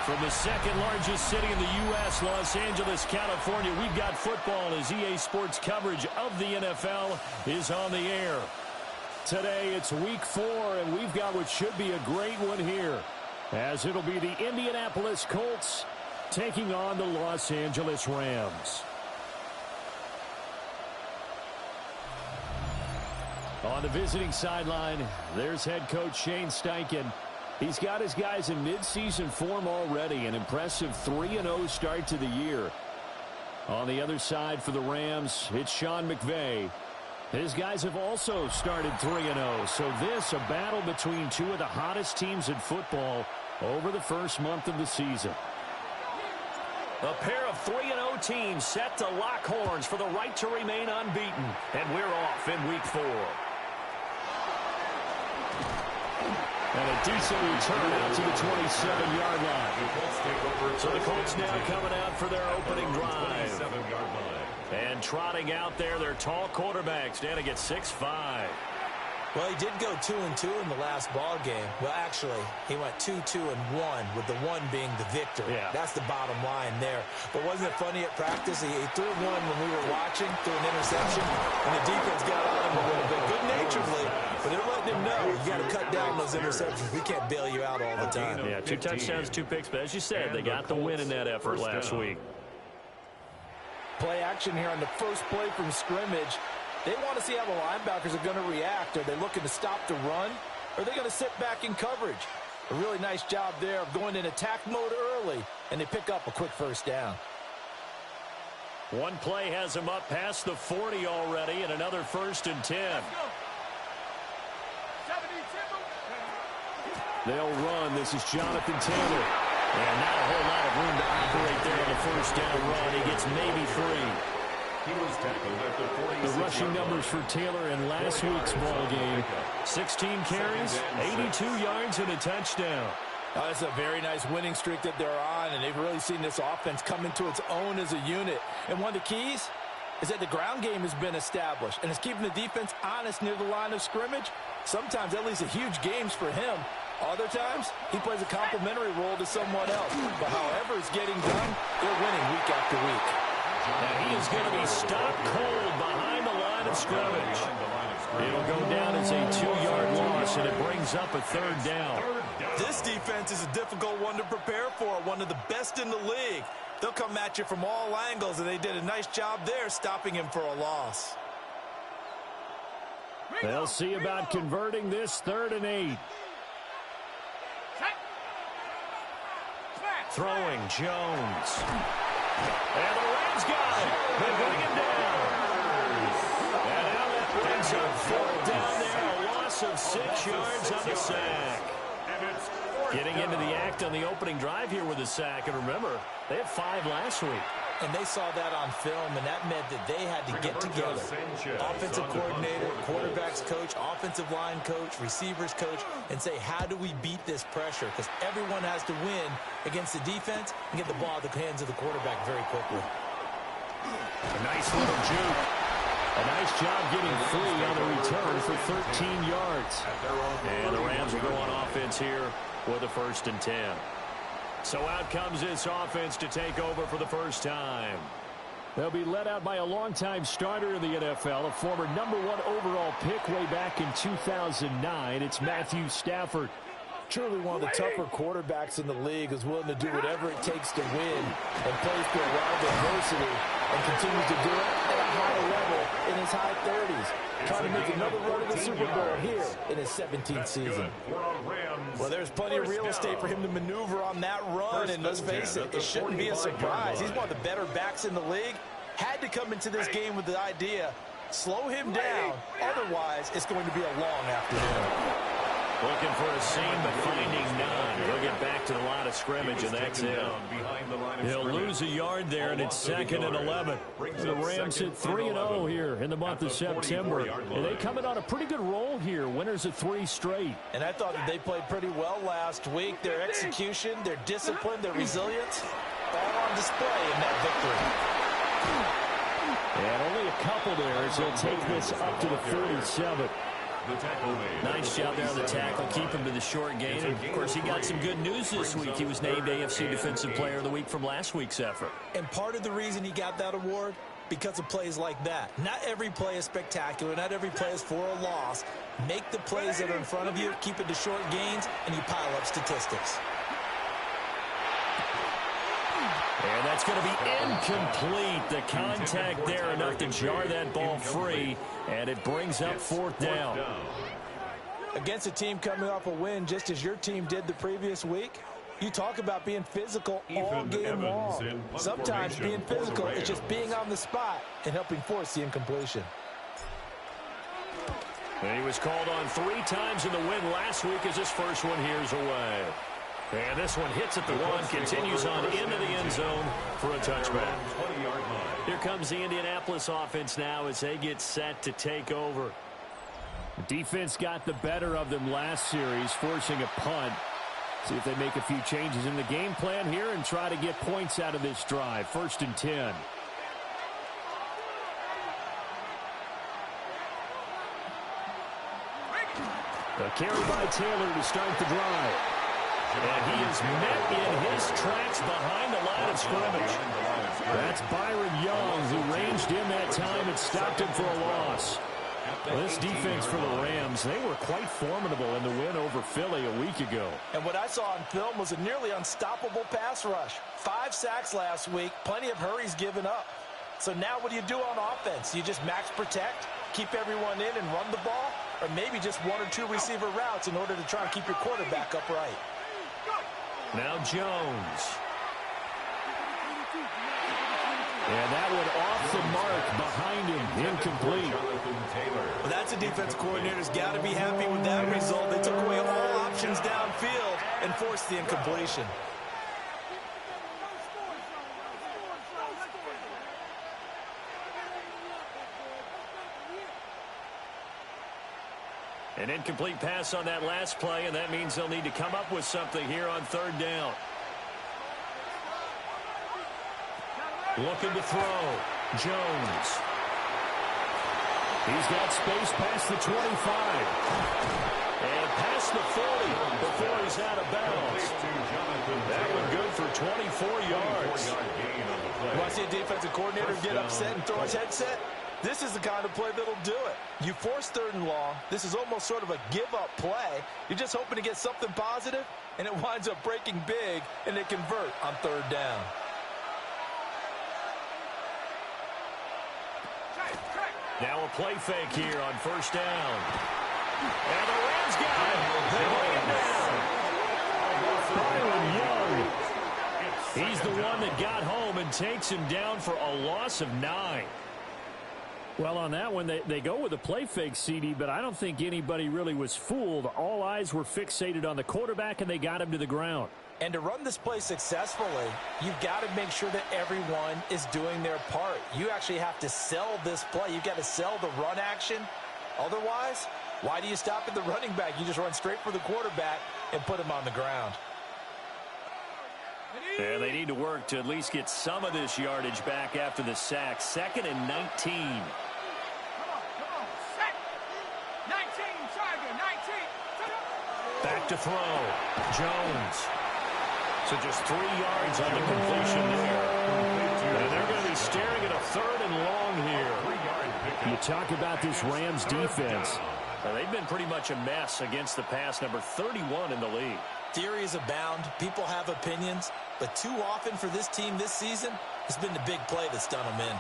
From the second largest city in the U.S., Los Angeles, California, we've got football as EA Sports coverage of the NFL is on the air. Today, it's week 4, and we've got what should be a great one here, as it'll be the Indianapolis Colts taking on the Los Angeles Rams. On the visiting sideline, there's head coach Shane Steichen. He's got his guys in midseason form already, an impressive 3-0 start to the year. On the other side for the Rams, it's Sean McVay. His guys have also started 3-0, so this a battle between two of the hottest teams in football over the first month of the season. A pair of 3-0 teams set to lock horns for the right to remain unbeaten, and we're off in week 4. And a decent return out to the 27-yard line. So the Colts now coming out for their opening drive. And trotting out there, their tall quarterback standing at 6'5". Well, he did go 2-2 in the last ball game. Well, actually, he went 2-2-1, with the one being the victor. Yeah. That's the bottom line there. But wasn't it funny at practice? He threw one when we were watching, threw an interception, and the defense got on him a little bit, good-naturedly. But they're letting him know, you got to cut down those interceptions. We can't bail you out all the time. Yeah, 2 touchdowns, 2 picks. But as you said, they got the win in that effort last week. Play action here on the first play from scrimmage. They want to see how the linebackers are going to react. Are they looking to stop the run? Or are they going to sit back in coverage? A really nice job there of going in attack mode early, and they pick up a quick first down. One play has him up past the 40 already, and another 1st and 10. They'll run. This is Jonathan Taylor. And not a whole lot of room to operate there on the first down run. He gets maybe 3. He was tackled at the 47. The rushing numbers for Taylor in last week's ball game: 16 carries, 82 yards, and a touchdown. That's a very nice winning streak that they're on, and they've really seen this offense come into its own as a unit. And one of the keys is that the ground game has been established, and it's keeping the defense honest near the line of scrimmage. Sometimes that leads to huge games for him. Other times, he plays a complementary role to someone else. But however it's getting done, they're winning week after week. And he is going to be stopped cold behind the line of scrimmage. It'll go down as a 2-yard loss, and it brings up a 3rd down. This defense is a difficult one to prepare for, one of the best in the league. They'll come at you from all angles, and they did a nice job there stopping him for a loss. They'll see about converting this 3rd and 8. Throwing Jones. And the Rams got it. They bring him down. And now that brings up 4th down there. A loss of 6 yards on the sack. Getting into the act on the opening drive here with a sack. And remember, they had 5 last week. And they saw that on film, and that meant that they had to get together. Offensive coordinator, quarterbacks coach, offensive line coach, receivers coach, and say, how do we beat this pressure? Because everyone has to win against the defense and get the ball at the hands of the quarterback very quickly. A nice little juke. A nice job getting free on the return for 13 yards. And the Rams will go on offense here with a 1st and 10. So out comes this offense to take over for the first time. They'll be led out by a longtime starter in the NFL, a former #1 overall pick way back in 2009. It's Matthew Stafford. Truly one of the tougher quarterbacks in the league, is willing to do whatever it takes to win and plays through a lot of adversity and continues to do it at a high level in his high 30s. Trying to make another run at the Super Bowl here in his 17th season. Well, there's plenty of real estate for him to maneuver on that run, and let's face it, it shouldn't be a surprise. He's one of the better backs in the league. Had to come into this game with the idea, slow him down, otherwise it's going to be a long afternoon. Looking for a seam, but finding none. He'll get back to the line of scrimmage, and that's it. He'll lose a yard there, and it's 2nd and 11. The Rams hit 3-0 here in the month of September. And they come in on a pretty good roll here, winners of 3 straight. And I thought that they played pretty well last week. Their execution, their discipline, their resilience, all on display in that victory. And only a couple there as they'll take this up to the 47. The tackle made. Nice job there on the tackle. Keep him to the short gain. And, of course, he got some good news this week. He was named AFC Defensive Player of the Week from last week's effort. And part of the reason he got that award, because of plays like that. Not every play is spectacular. Not every play is for a loss. Make the plays that are in front of you, keep it to short gains, and you pile up statistics. And that's going to be incomplete. The contact there enough to jar that ball free, and it brings up fourth down. Against a team coming off a win just as your team did the previous week, you talk about being physical all game long. Sometimes being physical is just being on the spot and helping force the incompletion. And he was called on 3 times in the win last week as his first one here's away. And this one hits at the 1, continues on into the end zone for a touchback. Here comes the Indianapolis offense now as they get set to take over. The defense got the better of them last series, forcing a punt. See if they make a few changes in the game plan here and try to get points out of this drive. 1st and 10. A carry by Taylor to start the drive. And he is met in his tracks behind the line of scrimmage. That's Byron Young, who ranged in that time and stopped him for a loss. Well, this defense for the Rams, they were quite formidable in the win over Philly a week ago. And what I saw on film was a nearly unstoppable pass rush. 5 sacks last week, plenty of hurries given up. So now what do you do on offense? You just max protect, keep everyone in and run the ball, or maybe just 1 or 2 receiver routes in order to try and keep your quarterback upright. Now Jones. And that one off the mark behind him, incomplete. Well, that's a defense coordinator's got to be happy with that result. They took away all options downfield and forced the incompletion. An incomplete pass on that last play, and that means they'll need to come up with something here on 3rd down. Looking to throw. Jones. He's got space past the 25. And past the 40 before he's out of bounds. That one good for 24 yards. You want to see a defensive coordinator get upset and throw his headset? This is the kind of play that'll do it. You force 3rd and long. This is almost sort of a give-up play. You're just hoping to get something positive, and it winds up breaking big, and they convert on 3rd down. Now a play fake here on 1st down. And the Rams got it. They lay it down. Byron Young. He's the one that got home and takes him down for a loss of 9. Well, on that one, they go with a play fake, CD, but I don't think anybody really was fooled. All eyes were fixated on the quarterback, and they got him to the ground. And to run this play successfully, you've got to make sure that everyone is doing their part. You actually have to sell this play. You've got to sell the run action. Otherwise, why do you stop at the running back? You just run straight for the quarterback and put him on the ground. And they need to work to at least get some of this yardage back after the sack. 2nd and 19. Back to throw. Jones. So just 3 yards on the completion there. And they're going to be staring at a 3rd and long here. You talk about this Rams defense. They've been pretty much a mess against the pass, number 31 in the league. Theories abound. People have opinions. But too often for this team this season, it's been the big play that's done them in.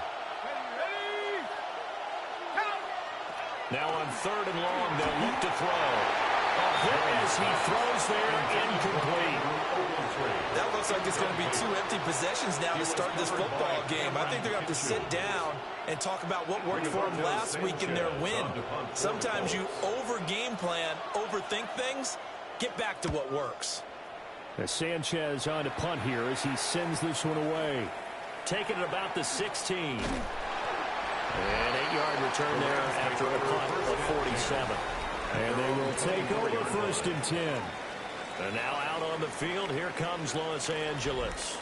Now on 3rd and long, they'll look to throw. A hit as he throws there, incomplete. That looks like it's going to be 2 empty possessions now to start this football game. I think they're going to have to sit down and talk about what worked for them last week in their win. Sometimes you over-game plan, overthink things. Get back to what works. Sanchez on to punt here as he sends this one away. Taking it about the 16. And 8-yard return there after a punt of 47. And they will take over 1st and 10. And now out on the field, here comes Los Angeles.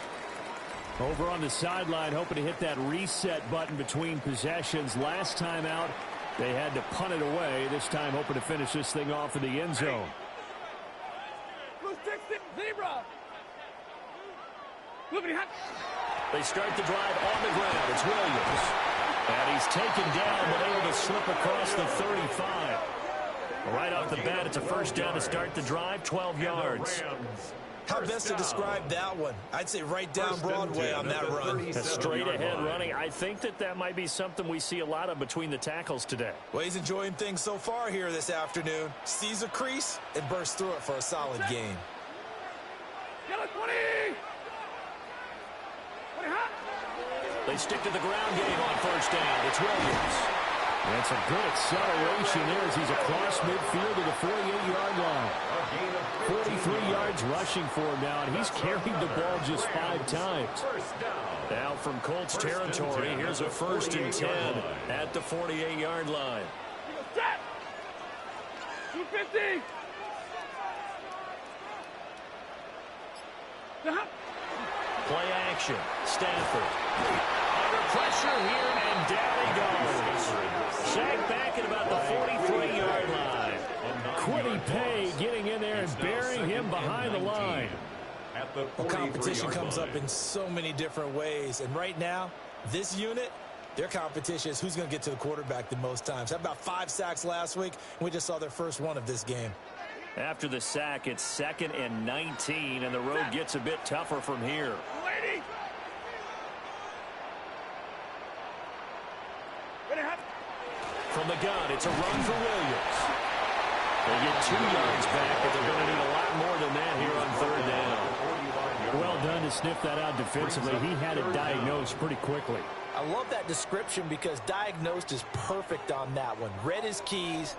Over on the sideline, hoping to hit that reset button between possessions. Last time out, They had to punt it away, this time hoping to finish this thing off in the end zone. They start the drive on the ground. It's Williams. And he's taken down, but able to slip across the 35. Right off the bat, it's a first down to start the drive, 12 yards. How best to describe that one? I'd say right down Broadway on that run. A straight-ahead running. I think that might be something we see a lot of between the tackles today. Well, he's enjoying things so far here this afternoon. Sees a crease and bursts through it for a solid gain. They stick to the ground game on first down. It's Williams. That's a good acceleration there as he's across midfield to the 48-yard line. 43 yards rushing for him now, and he's carried the ball just 5 times. Now from Colts territory, here's a 1st and 10 at the 48-yard line. 250. Play action. Stafford. Under pressure here, and down he goes. Sacked back at about the 43-yard line. Quiddy Pay getting in there and burying him behind the line. Well, competition comes up in so many different ways, and right now, this unit, their competition is who's going to get to the quarterback the most times. Had about 5 sacks last week, and we just saw their first one of this game. After the sack, it's 2nd and 19, and the road gets a bit tougher from here. From the gun, it's a run for Williams. They get 2 yards back, but they're going to need a lot more than that here on 3rd down. Well done to sniff that out defensively. He had it diagnosed pretty quickly. I love that description because diagnosed is perfect on that one. Read his keys,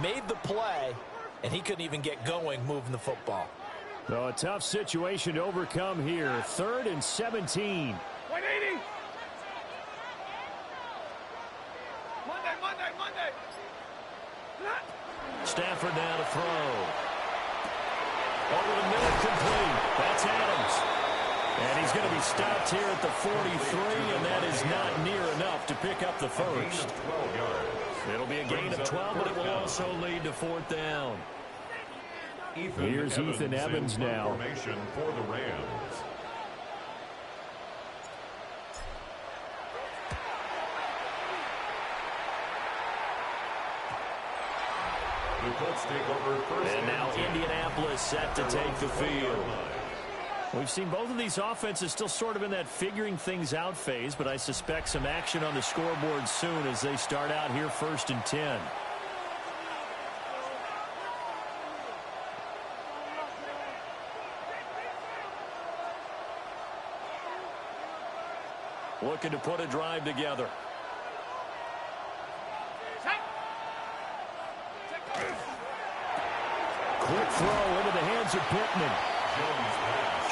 made the play, and he couldn't even get going moving the football. So a tough situation to overcome here. 3rd and 17. 180. Monday. Stafford now to throw. Over the middle, complete. That's Adams. And he's going to be stopped here at the 43, and that is not near enough to pick up the first. It'll be a gain of 12, but it will also lead to 4th down. Here's Ethan Evans now. Formation for the Rams. The Colts take over first. And now Indianapolis set to take the field. We've seen both of these offenses still sort of in that figuring things out phase, but I suspect some action on the scoreboard soon as they start out here 1st and 10. Looking to put a drive together. Quick throw into the hands of Pittman.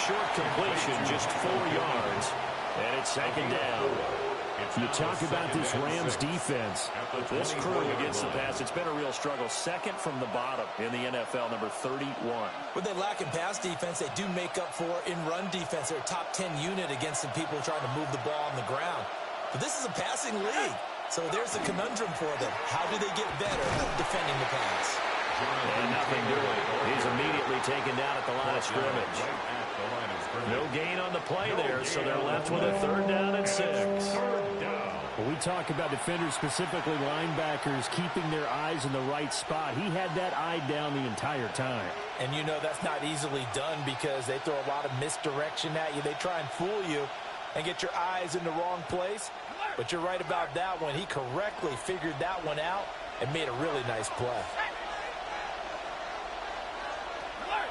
Short completion, just 4 yards. And it's 2nd down. You talk about this Rams defense. This crew against the pass, it's been a real struggle. 2nd from the bottom in the NFL, number 31. What they lack in pass defense, they do make up for in run defense. They're a top 10 unit against the people trying to move the ball on the ground. But this is a passing league. So there's a conundrum for them. How do they get better defending the pass? And nothing doing. He's immediately taken down at the line of scrimmage. No gain on the play there, so they're left with a 3rd down and 6. Well, we talk about defenders, specifically linebackers, keeping their eyes in the right spot. He had that eye down the entire time. And you know that's not easily done because they throw a lot of misdirection at you. They try and fool you and get your eyes in the wrong place. But you're right about that one. He correctly figured that one out and made a really nice play.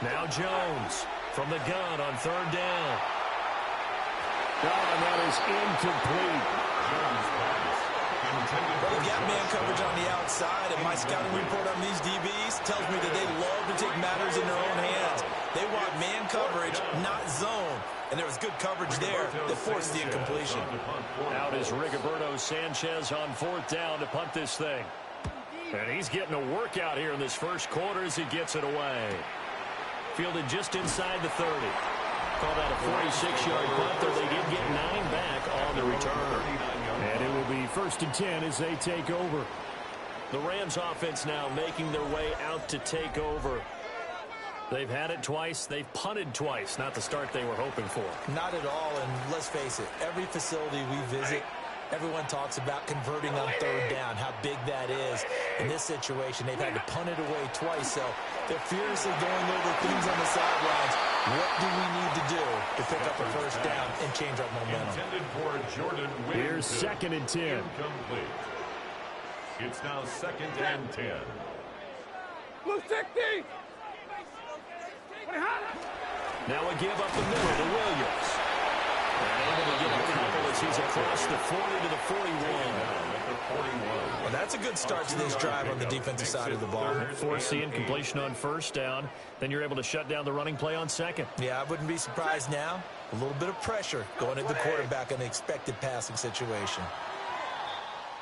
Now Jones from the gun on 3rd down. And that is incomplete. Well, they've got man coverage on the outside, and my scouting report on these DBs tells me that they love to take matters in their own hands. They want man coverage, not zone. And there was good coverage there that forced the incompletion. Out is Rigoberto Sanchez on 4th down to punt this thing. And he's getting a workout here in this first quarter as he gets it away. Fielded just inside the 30. Call that a 46-yard punt, though they did get 9 back on the return. And it will be 1st and 10 as they take over. The Rams offense now making their way out to take over. They've had it twice. They've punted twice. Not the start they were hoping for. Not at all, and let's face it, every facility we visit, everyone talks about converting on third down, how big that is. In this situation, they've had to punt it away twice, so they're furiously going over things on the sidelines. What do we need to do to pick up a first down and change our momentum? Intended for Jordan Williams. Here's 2nd and 10. Incomplete. It's now 2nd and 10. Blue 60. Now a give up the middle to Williams. And able to get a couple as he's across the 40 to the 41. Well, that's a good start to this drive on the defensive side of the ball. Force the incompletion on first down. Then you're able to shut down the running play on second. Yeah, I wouldn't be surprised now. A little bit of pressure going at the quarterback in the expected passing situation.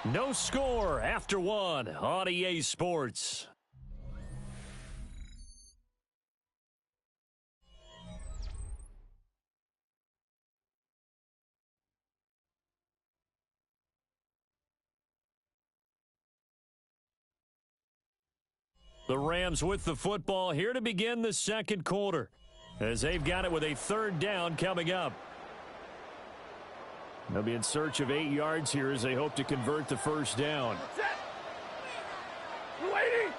No score after one on EA Sports. The Rams with the football here to begin the second quarter, as they've got it with a 3rd down coming up. They'll be in search of 8 yards here as they hope to convert the first down. Waiting.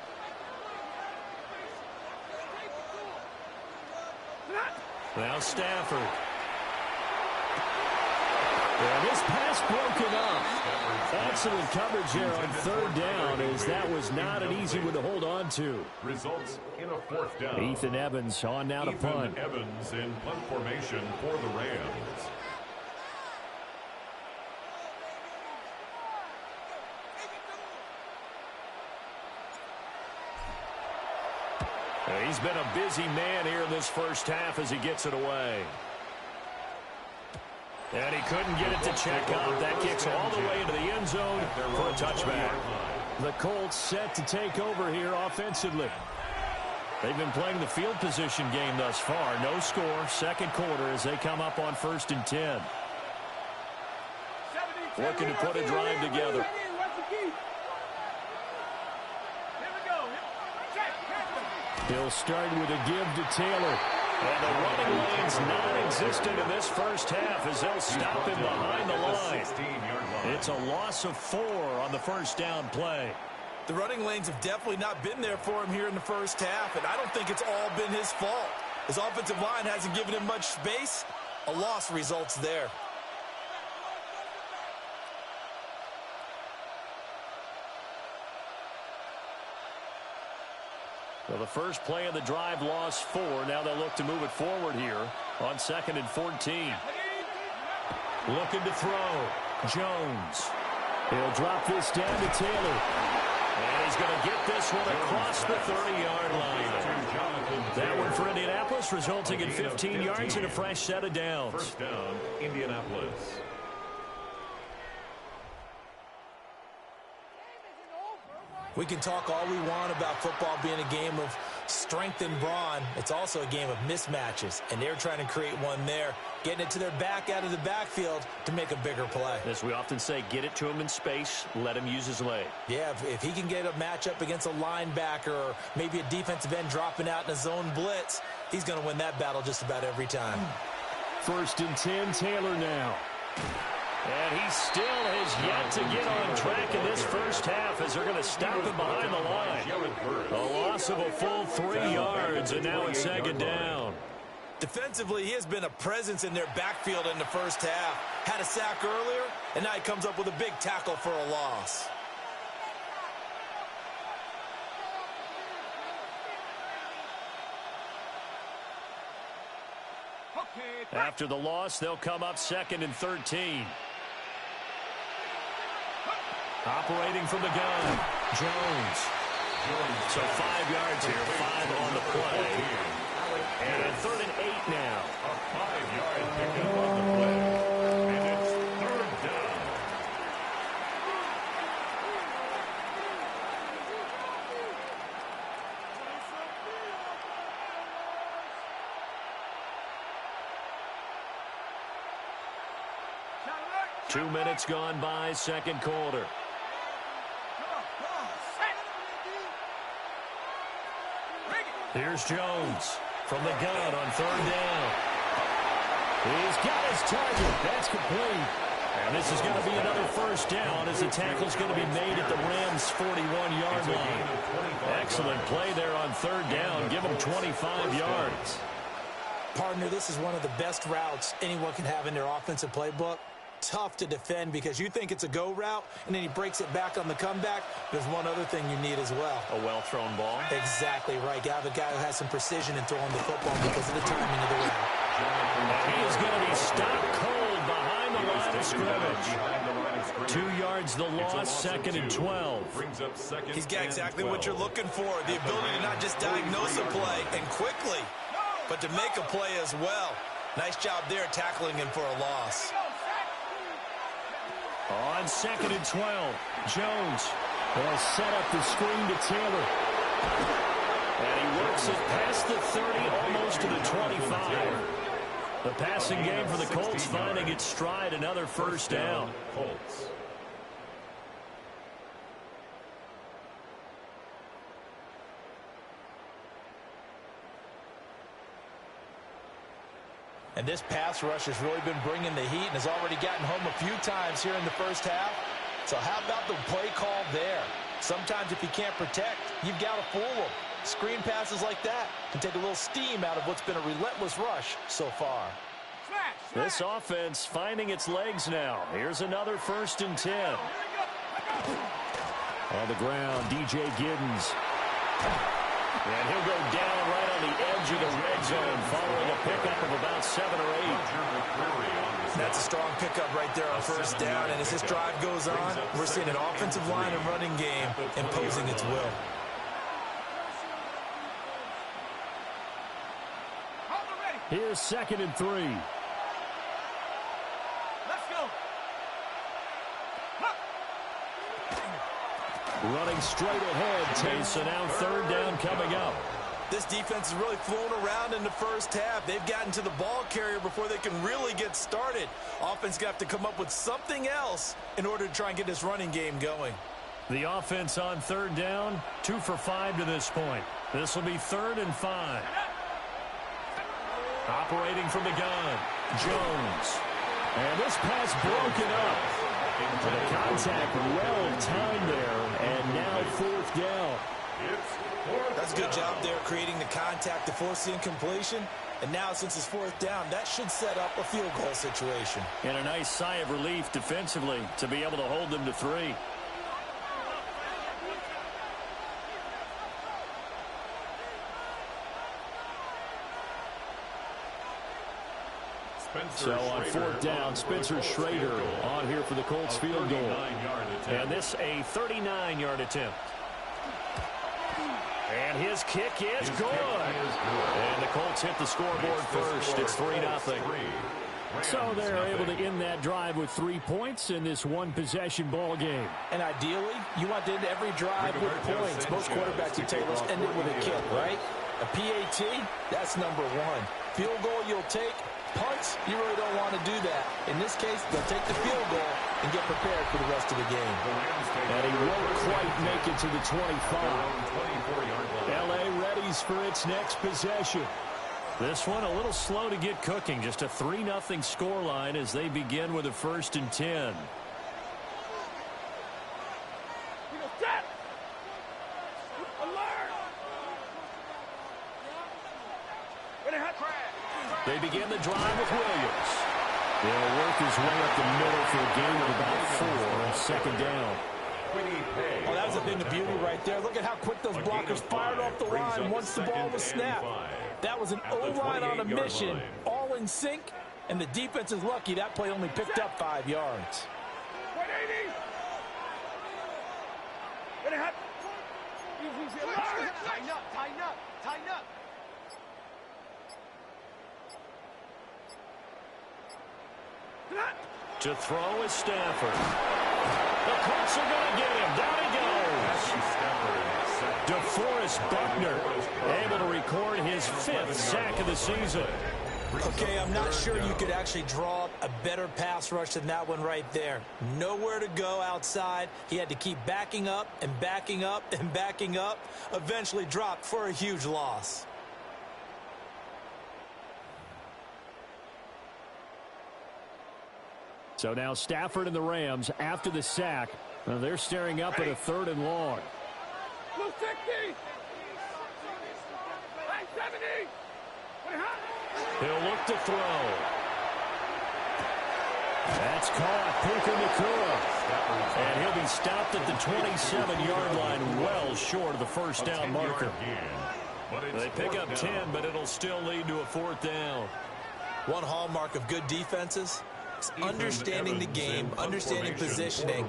Now Stafford. And this pass broken up. Excellent coverage there on 3rd down, as that was not an easy one to hold on to. Results in a 4th down. Ethan Evans on now to punt. Evans in punt formation for the Rams. He's been a busy man here in this first half as he gets it away. And he couldn't get it to check out. That kicks all the way into the end zone for a touchback. The Colts set to take over here offensively. They've been playing the field position game thus far. No score, second quarter as they come up on 1st and 10. Looking to put a drive together. He'll start with a give to Taylor. And the running lane's non-existent in this first half as they'll stop him behind the line. It's a loss of 4 on the first down play. The running lanes have definitely not been there for him here in the first half, and I don't think it's all been his fault. His offensive line hasn't given him much space. A loss results there. Well, the first play of the drive lost 4. Now they'll look to move it forward here on 2nd and 14. Looking to throw. Jones. He'll drop this down to Taylor. And he's going to get this one across the 30-yard line. That one for Indianapolis, resulting in 15 yards and a fresh set of downs. First down, Indianapolis. We can talk all we want about football being a game of strength and brawn. It's also a game of mismatches, and they're trying to create one there, getting it to their back out of the backfield to make a bigger play. As we often say, get it to him in space, let him use his leg. Yeah, if he can get a matchup against a linebacker or maybe a defensive end dropping out in a zone blitz, he's going to win that battle just about every time. 1st and 10, Taylor now. And he still has yet to get on track in this first half as they're going to stop him behind the line. A loss of a full 3 yards, and now it's 2nd down. Defensively, he has been a presence in their backfield in the first half. Had a sack earlier, and now he comes up with a big tackle for a loss. After the loss, they'll come up 2nd and 13. Operating from the gun, Jones. So 5 yards here, 5 on the play. And 3rd and 8 now. A 5-yard pickup on the play. And it's 3rd down. Two minutes gone by, second quarter. Here's Jones from the gun on third down. He's got his target. That's complete. And this is going to be another first down as the tackle's going to be made at the Rams' 41-yard line. Excellent play there on third down. Give him 25 yards. Partner, this is one of the best routes anyone can have in their offensive playbook. Tough to defend because you think it's a go route, and then he breaks it back on the comeback. There's one other thing you need as well. A well-thrown ball. Exactly right. You have a guy who has some precision in throwing the football because of the timing of the route. And he is going to be stopped cold behind the line of scrimmage. 2 yards the loss, second and 12. He's got exactly what you're looking for, the ability to not just diagnose a play and quickly, but to make a play as well. Nice job there tackling him for a loss. On second and 12, Jones will set up the screen to Taylor. And he works it past the 30, almost to the 25. The passing game for the Colts finding its stride, another first down. Colts. And this pass rush has really been bringing the heat and has already gotten home a few times here in the first half. So how about the play call there? Sometimes if you can't protect, you've got to fool them. Screen passes like that can take a little steam out of what's been a relentless rush so far. This offense finding its legs now. Here's another first and 10. On the ground, DJ Giddens. And he'll go down right on the edge of the red zone following a pickup of about 7 or 8. That's a strong pickup right there on first down. And as this drive goes on, we're seeing an offensive line and running game imposing its will. Here's second and 3. Let's go. Running straight ahead, Taysom. Now third down coming up. This defense has really flown around in the first half. They've gotten to the ball carrier before they can really get started. Offense got to come up with something else in order to try and get this running game going. The offense on third down, 2 for 5 to this point. This will be 3rd and 5. Operating from the gun, Jones. And this pass broken up. The contact well timed there, and now 4th down. That's a good job there creating the contact to force the incompletion. And now since it's 4th down, that should set up a field goal situation. And a nice sigh of relief defensively to be able to hold them to 3. So on 4th down, Spencer Schrader on here for the Colts field goal. And this a 39-yard attempt. And his kick is good. And the Colts hit the scoreboard first. It's 3-0. So they're able to end that drive with 3 points in this one-possession ball game. And ideally, you want to end every drive with points. Most quarterbacks and tailors end it with a kick, right? A PAT, that's number 1. Field goal you'll take. Punts, you really don't want to do that. In this case, they'll take the field goal and get prepared for the rest of the game. And he won't quite make it to the 25. L.A. readies for its next possession. This one a little slow to get cooking. Just a 3-0 scoreline as they begin with a 1st and 10. They begin the drive with Williams. They'll work his way up the middle for a gain of about 4, 2nd down. Oh, that was a thing of beauty right there. Look at how quick those blockers fired off the line once the ball was snapped. That was an O-line on a mission, all in sync, and the defense is lucky that play only picked up 5 yards. 180. Tighten up, tighten up, tighten up. To throw is Stafford. The Colts are going to get him. Down he goes. DeForest Buckner able to record his 5th sack of the season. Okay, I'm not sure you could actually draw a better pass rush than that one right there. Nowhere to go outside. He had to keep backing up and backing up and backing up. Eventually dropped for a huge loss. So now Stafford and the Rams, after the sack, they're staring up at a 3rd and long. 260. 570. He'll look to throw. That's caught. Puka Nakua. And he'll be stopped at the 27-yard line, well short of the first down marker. They pick up 10, but it'll still lead to a 4th down. One hallmark of good defenses is understanding the game, understanding positioning,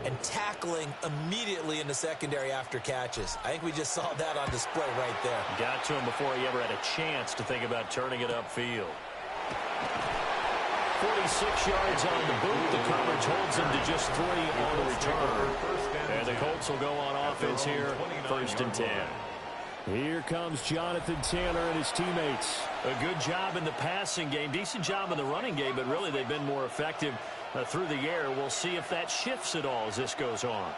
and tackling immediately in the secondary after catches. I think we just saw that on display right there. Got to him before he ever had a chance to think about turning it upfield. 46 yards on the boot. The coverage holds him to just 3 on the return. And the Colts will go on offense here, 1st and 10. Here comes Jonathan Taylor and his teammates. A good job in the passing game, decent job in the running game, but really they've been more effective through the air. We'll see if that shifts at all as this goes on.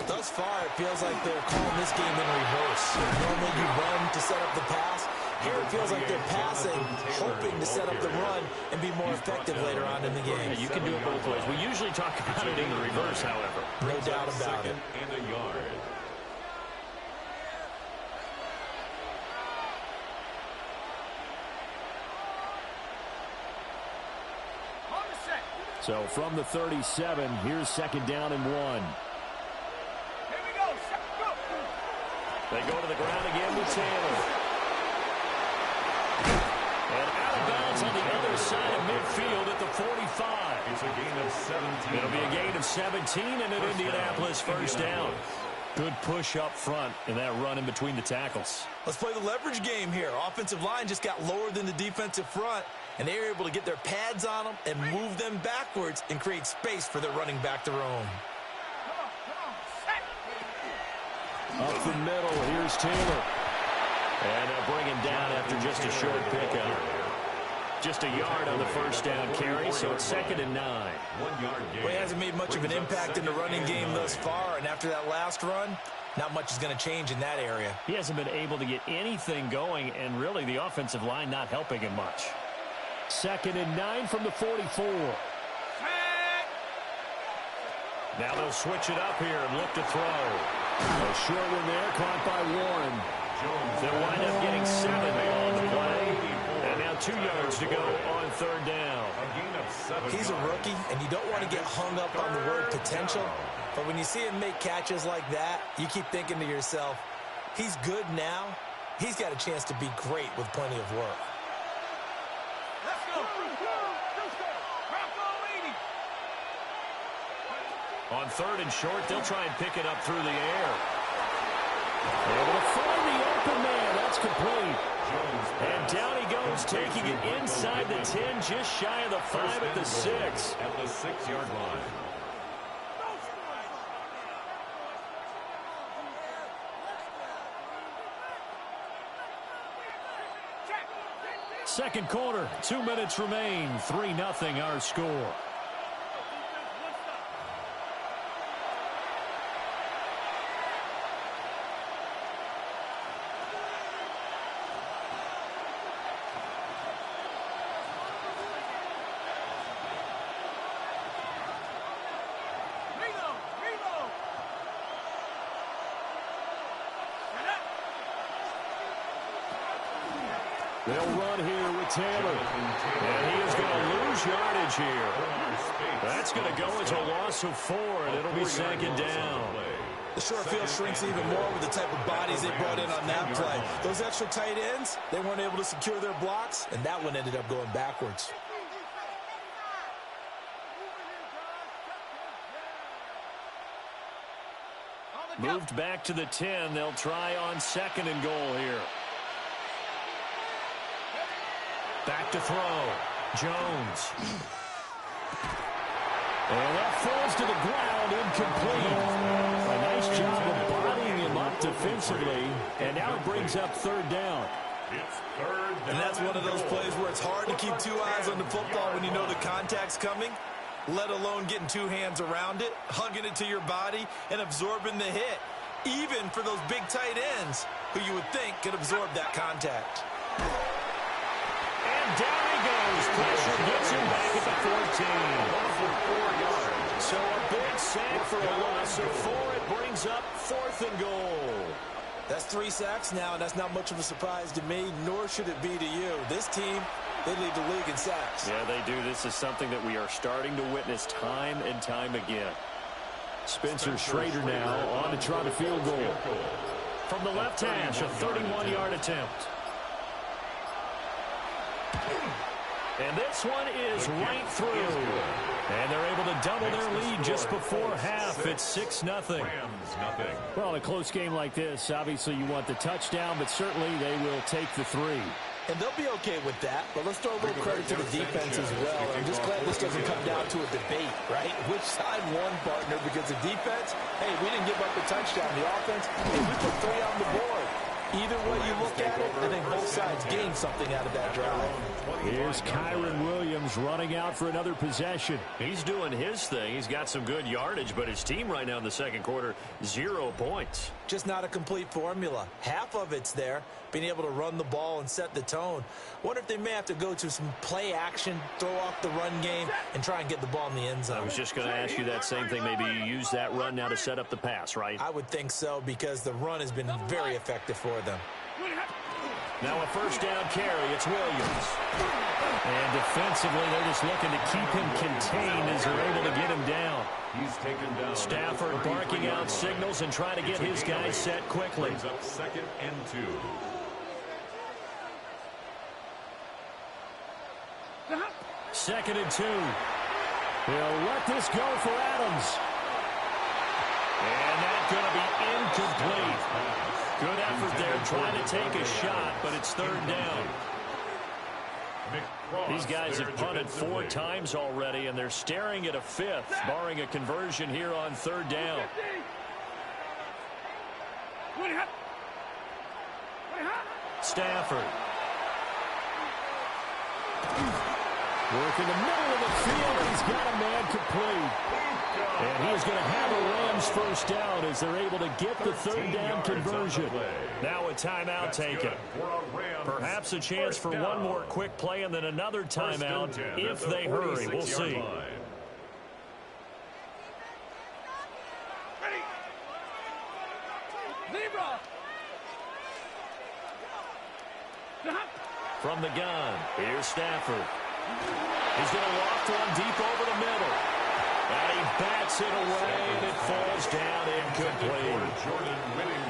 Thus far, it feels like they're calling this game in reverse. Normally you run to set up the pass. Here it feels like they're passing, hoping to set up the run and be more effective later on in the game. Yeah, you can do it both ways. We usually talk about it in the reverse, however. No doubt about it. And a yard. So from the 37, here's 2nd down and 1. Here we go. Go. They go to the ground again with Taylor. And out of bounds on the other side of midfield at the 45. It's a gain of 17. It'll be a gain of 17 and an Indianapolis 1st down. Good push up front in that run in between the tackles. Let's play the leverage game here. Offensive line just got lower than the defensive front, and they were able to get their pads on them and move them backwards and create space for their running back to roam. Up the middle, here's Taylor. And they'll bring him down after just a short pickup. Just a yard on the 1st down carry, so it's 2nd and 9. 1 yard gain. Well, he hasn't made much of an impact in the running game thus far, and after that last run, not much is going to change in that area. He hasn't been able to get anything going, and really the offensive line not helping him much. 2nd and 9 from the 44. Now they'll switch it up here and look to throw. A short one there, caught by Warren. They'll wind up getting 7 on the play. And now 2 yards to go on 3rd down. He's a rookie, and you don't want to get hung up on the word potential. But when you see him make catches like that, you keep thinking to yourself, he's good now. He's got a chance to be great with plenty of work. Let's go. Bronco 80. On 3rd and short, they'll try and pick it up through the air. Able to find the open man. That's complete. And down he goes, taking it inside the 10, just shy of the 5 at the 6. At the 6-yard line. Second quarter, 2 minutes remain. 3-0 our score. They'll run here with Taylor. And he is going to lose yardage here. That's going to go as a loss of 4, and it'll be 2nd down. The short field shrinks even more with the type of bodies they brought in on that play. Those extra tight ends, they weren't able to secure their blocks, and that one ended up going backwards. Moved back to the 10. They'll try on 2nd and goal here. Back to throw. Jones. And that falls to the ground, incomplete. A nice job of bodying him up defensively. And now it brings up 3rd down. It's third down. And that's one of those plays where it's hard to keep two eyes on the football when you know the contact's coming, let alone getting two hands around it, hugging it to your body, and absorbing the hit, even for those big tight ends who you would think could absorb that contact. And down he goes. Pressure gets him back at the 14. So a big sack for a loss of 4. It brings up 4th and goal. That's 3 sacks now, and that's not much of a surprise to me, nor should it be to you. This team, they lead the league in sacks. Yeah, they do. This is something that we are starting to witness time and time again. Spencer Schrader now on to try the field goal. From the left hash, a 31-yard attempt. And this one is right through. And they're able to double their lead just before half. It's 6-0. Well, in a close game like this, obviously you want the touchdown, but certainly they will take the 3. And they'll be okay with that, but let's throw a little credit to the defense as well. I'm just glad this doesn't come down to a debate, right? Which side won, partner? Because the defense, hey, we didn't give up a touchdown. The offense, hey, we put 3 on the board. Either way you look at it, I think both sides gained something out of that drive. Here's Kyron Williams running out for another possession. He's doing his thing. He's got some good yardage, but his team right now in the second quarter, 0 points. Just not a complete formula. Half of it's there, being able to run the ball and set the tone. Wonder if they may have to go to some play action, throw off the run game, and try and get the ball in the end zone. I was just going to ask you that same thing. Maybe you use that run now to set up the pass, right? I would think so, because the run has been very effective for them. Now a first down carry. It's Williams. And defensively, they're just looking to keep him contained as they're able to get him down. He's taken down. Stafford barking out signals and trying to get his guys set quickly. Brings up 2nd and 2. Second and 2. He'll let this go for Adams. And that's going to be incomplete. Good effort there trying to take a shot, but it's 3rd down. These guys have punted 4 times already, and they're staring at a 5th, barring a conversion here on 3rd down. Stafford. Work in the middle of the field. He's got a man complete. And he's going to have a Rams first down as they're able to get the 3rd down conversion. Now a timeout taken. Perhaps a chance for one more quick play and then another timeout if they hurry. We'll see. From the gun, here's Stafford. He's going to loft one deep over the middle. And he bats it away, and it falls down incomplete.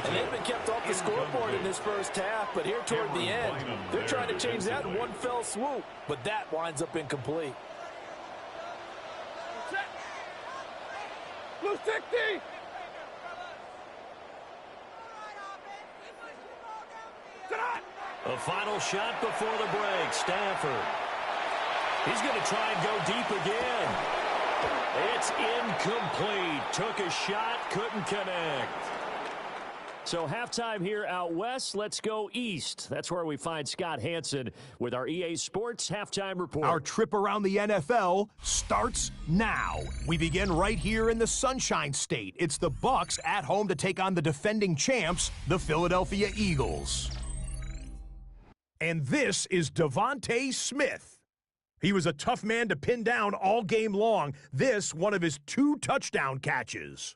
And they've been kept off the scoreboard in this first half, but here toward the end, they're trying to change that in one fell swoop. But that winds up incomplete. Blue 60! A final shot before the break. Stafford. He's going to try and go deep again. It's incomplete. Took a shot, couldn't connect. So halftime here out west. Let's go east. That's where we find Scott Hansen with our EA Sports Halftime Report. Our trip around the NFL starts now. We begin right here in the Sunshine State. It's the Bucs at home to take on the defending champs, the Philadelphia Eagles. And this is Devontae Smith. He was a tough man to pin down all game long. This, one of his 2 touchdown catches.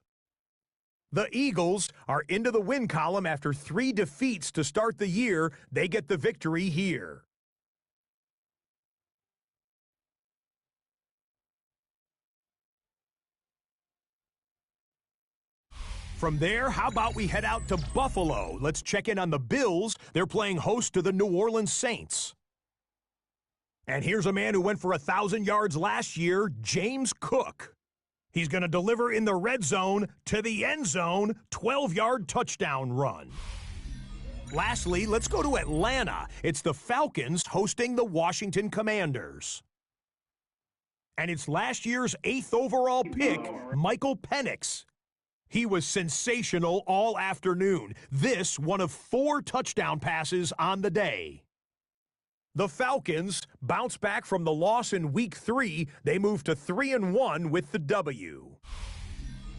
The Eagles are into the win column after 3 defeats to start the year. They get the victory here. From there, how about we head out to Buffalo? Let's check in on the Bills. They're playing host to the New Orleans Saints. And here's a man who went for 1,000 yards last year, James Cook. He's going to deliver in the red zone to the end zone, 12-yard touchdown run. Lastly, let's go to Atlanta. It's the Falcons hosting the Washington Commanders. And it's last year's 8th overall pick, Michael Penix. He was sensational all afternoon. This one of 4 touchdown passes on the day. The Falcons bounce back from the loss in Week 3. They move to 3-1 with the W.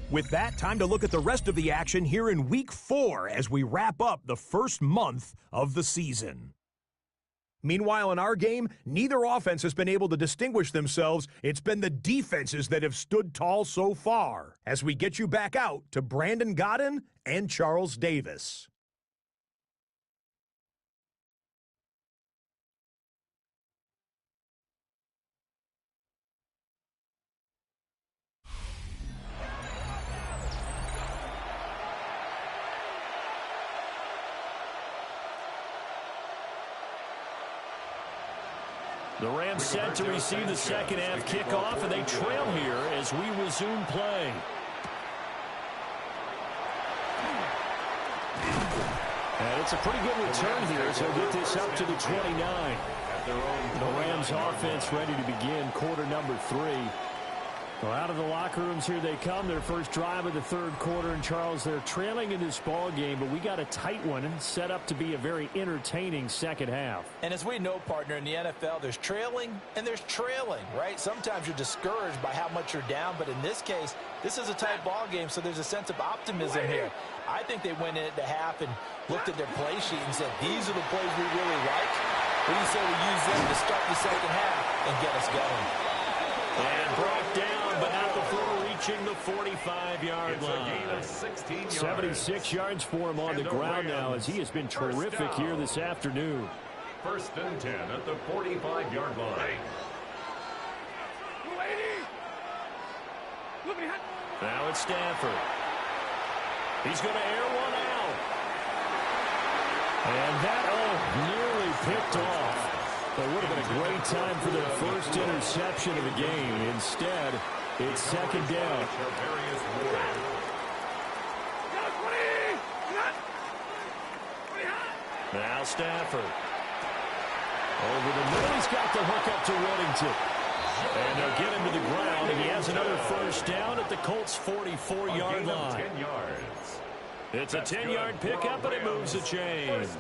With that, time to look at the rest of the action here in Week 4 as we wrap up the first month of the season. Meanwhile, in our game, neither offense has been able to distinguish themselves. It's been the defenses that have stood tall so far. As we get you back out to Brandon Godden and Charles Davis. The Rams set to receive the second half kickoff, and they trail here as we resume play. And it's a pretty good return here, so he'll get this up to the 29. The Rams offense ready to begin quarter number 3. Well, out of the locker rooms here they come. Their first drive of the third quarter. And, Charles, they're trailing in this ball game, but we got a tight one set up to be a very entertaining second half. And as we know, partner, in the NFL, there's trailing and there's trailing, right? Sometimes you're discouraged by how much you're down, but in this case, this is a tight ball game, so there's a sense of optimism here. I think they went in at the half and looked at their play sheet and said, these are the plays we really like. What do you say we use them to start the second half and get us going? And brought down, but not before reaching the 45-yard line. 76 yards for him on the ground now, as he has been terrific here this afternoon. 1st and 10 at the 45-yard line. Now it's Stafford. He's going to air one out. And that, nearly picked off. That would have been a great time for their first interception of the game. Instead, it's second down. Now Stafford. Over the middle, he's got the hook up to Whittington. And they'll get him to the ground, and he has another first down at the Colts' 44-yard line. 10 yards. It's a 10-yard pickup, and it moves the chains.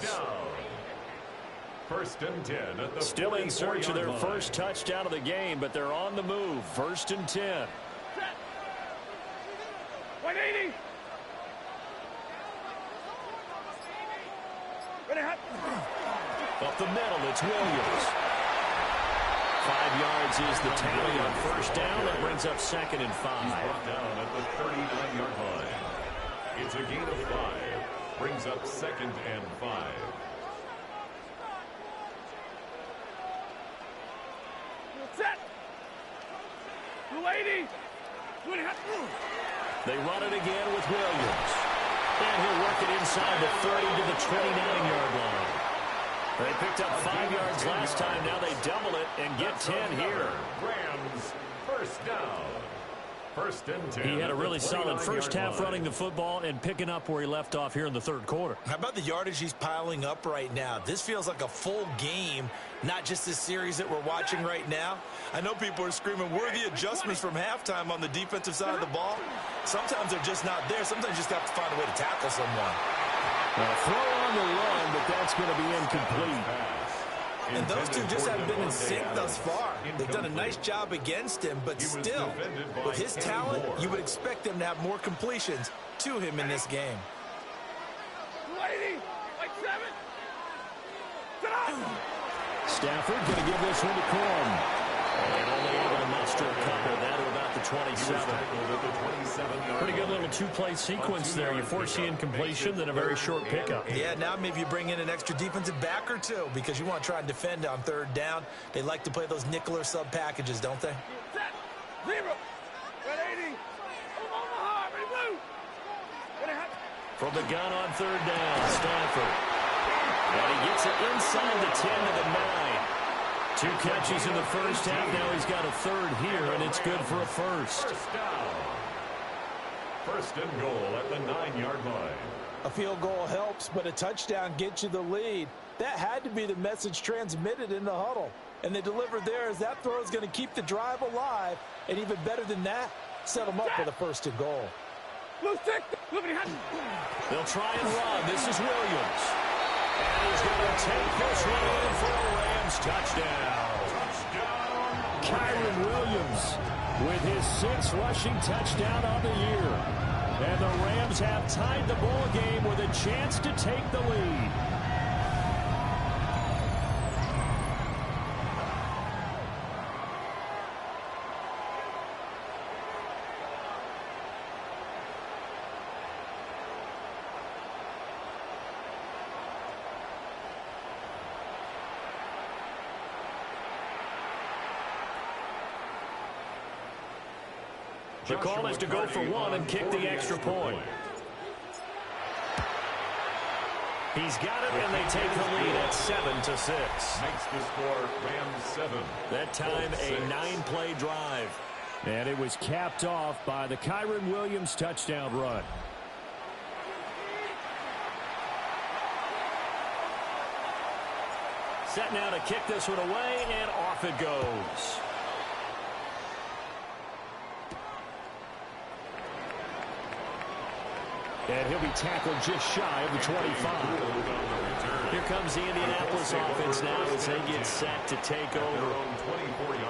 1st and 10 at the Still in search of their first touchdown of the game, but they're on the move. 1st and 10. 180. Up the middle, it's Williams. 5 yards is the tally on first down. That brings up 2nd and 5. He's brought down at the 39-yard line. It's a gain of 5. Brings up 2nd and 5. Set. 280. They run it again with Williams. And he'll work it inside the 30 to the 29-yard line. They picked up 5 yards last time. Now they double it and get 10 here. Rams, first down. 1st and 10. He had a really solid first half running the football and picking up where he left off here in the third quarter. How about the yardage he's piling up right now? This feels like a full game, not just this series that we're watching right now. I know people are screaming, where are the adjustments from halftime on the defensive side of the ball? Sometimes they're just not there. Sometimes you just have to find a way to tackle someone. Throw on the run, but that's going to be incomplete. And those two just haven't been in sync thus far. They've done a nice job against him, but still, with his talent, you would expect them to have more completions to him in this game. 280. Like 7. Stafford going to give this one to Corm. And only able to muster a couple down to about the 27. Pretty good little two-play sequence there. You force the incompletion, then a very short pickup. Yeah, now maybe you bring in an extra defensive back or two because you want to try and defend on 3rd down. They like to play those nickel or sub packages, don't they? Set. 0. 180. Omaha. Ready, blue. From the gun on 3rd down, Stafford. And he gets it inside the 10 to the 9. 2 catches in the first half. Now he's got a 3rd here, and it's good for a first. First down. 1st and goal at the 9-yard line. A field goal helps, but a touchdown gets you the lead. That had to be the message transmitted in the huddle. And they delivered there as that throw is going to keep the drive alive. And even better than that, set them up for the 1st and goal. They'll try and run. This is Williams. And he's going to take this one in for a Rams touchdown. Kyren Williams with his 6th rushing touchdown on the year. And the Rams have tied the ball game with a chance to take the lead. The call is to go for one and kick the extra point. He's got it, and they take the lead at 7-6. Makes the score Rams 7. That time a 9-play drive. And it was capped off by the Kyren Williams touchdown run. Set now to kick this one away, and off it goes. And he'll be tackled just shy of the 25. Here comes the Indianapolis offense now as they get set to take over.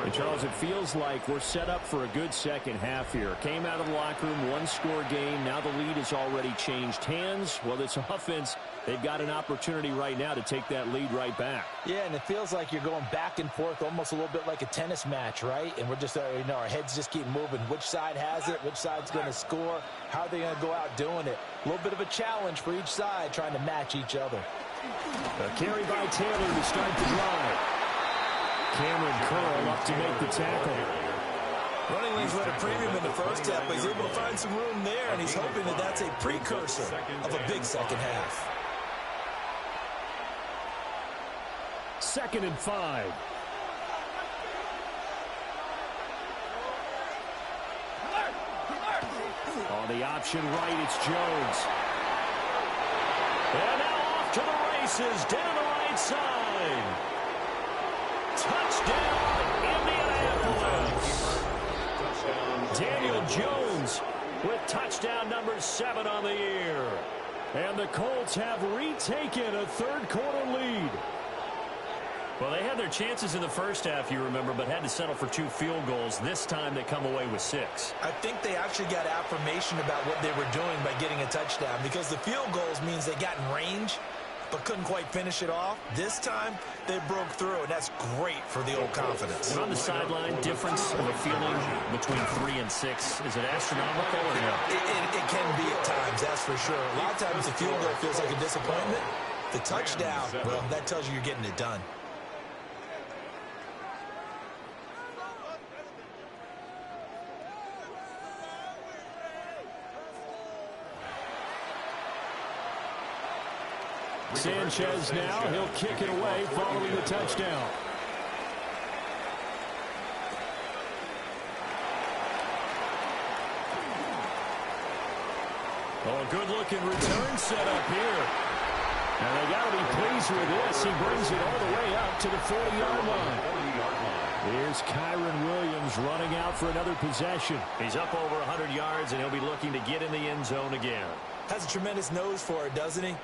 And Charles, it feels like we're set up for a good second half here. Came out of the locker room, 1-score game. Now the lead has already changed hands. Well, this offense, they've got an opportunity right now to take that lead right back. Yeah, and it feels like you're going back and forth almost a little bit like a tennis match, right? And we're just, our heads just keep moving. Which side has it? Which side's going to score? How are they going to go out doing it? A little bit of a challenge for each side trying to match each other. A carry by Taylor to start the drive. Cameron Curl up to make the tackle. Running lanes were at a premium in the first half, but he's able to find some room there, and he's hoping that that's a precursor of a big second half. 2nd and 5. On the option right, it's Jones. And now off to the races down the right side. Touchdown, Indianapolis. Daniel Jones with touchdown number 7 on the year. And the Colts have retaken a third-quarter lead. Well, they had their chances in the first half, you remember, but had to settle for 2 field goals. This time they come away with 6. I think they actually got affirmation about what they were doing by getting a touchdown, because the field goals means they got in range but couldn't quite finish it off. This time they broke through, and that's great for the old confidence. And on the sideline, difference of a feeling between 3 and 6, is it astronomical or no? It can be at times, that's for sure. A lot of times the field goal feels like a disappointment. The touchdown, well, that tells you you're getting it done. Sanchez now, he'll kick it away following the touchdown. Oh, a good-looking return set up here. And they got to be pleased with this. He brings it all the way up to the 40-yard line. Here's Kyren Williams running out for another possession. He's up over 100 yards, and he'll be looking to get in the end zone again. Has a tremendous nose for it, doesn't he?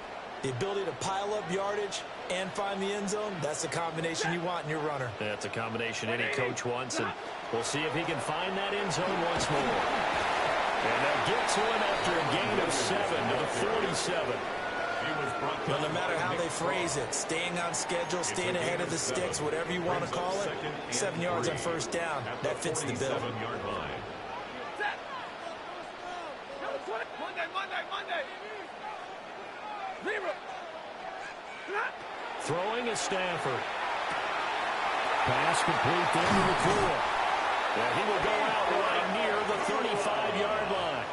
The ability to pile up yardage and find the end zone, that's the combination you want in your runner. That's a combination any coach wants, and we'll see if he can find that end zone once more. And they'll get to him after a gain of 7 to the 47. Well, no matter how they phrase it, staying on schedule, staying ahead of the sticks, whatever you want to call it, 7 yards on first down, that fits the bill. Monday. Zero. Throwing is Stafford. Pass complete down to the 4. And he will go out right near the 35-yard line.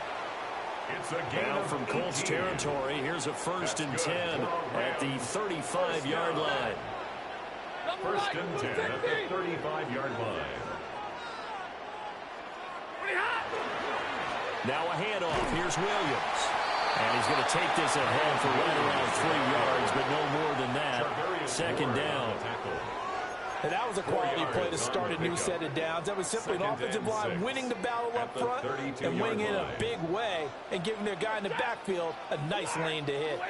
Now from Colts territory, here's a 1st and 10 at the 35-yard line. 1st and 10 at the 35-yard line. Now a handoff. Here's Williams. And he's going to take this ahead for right around 3 yards, but no more than that. 2nd down. And that was a quality play to start a new set of downs. That was simply an offensive line winning the battle up front and winning it in a big way and giving their guy in the backfield a nice lane to hit.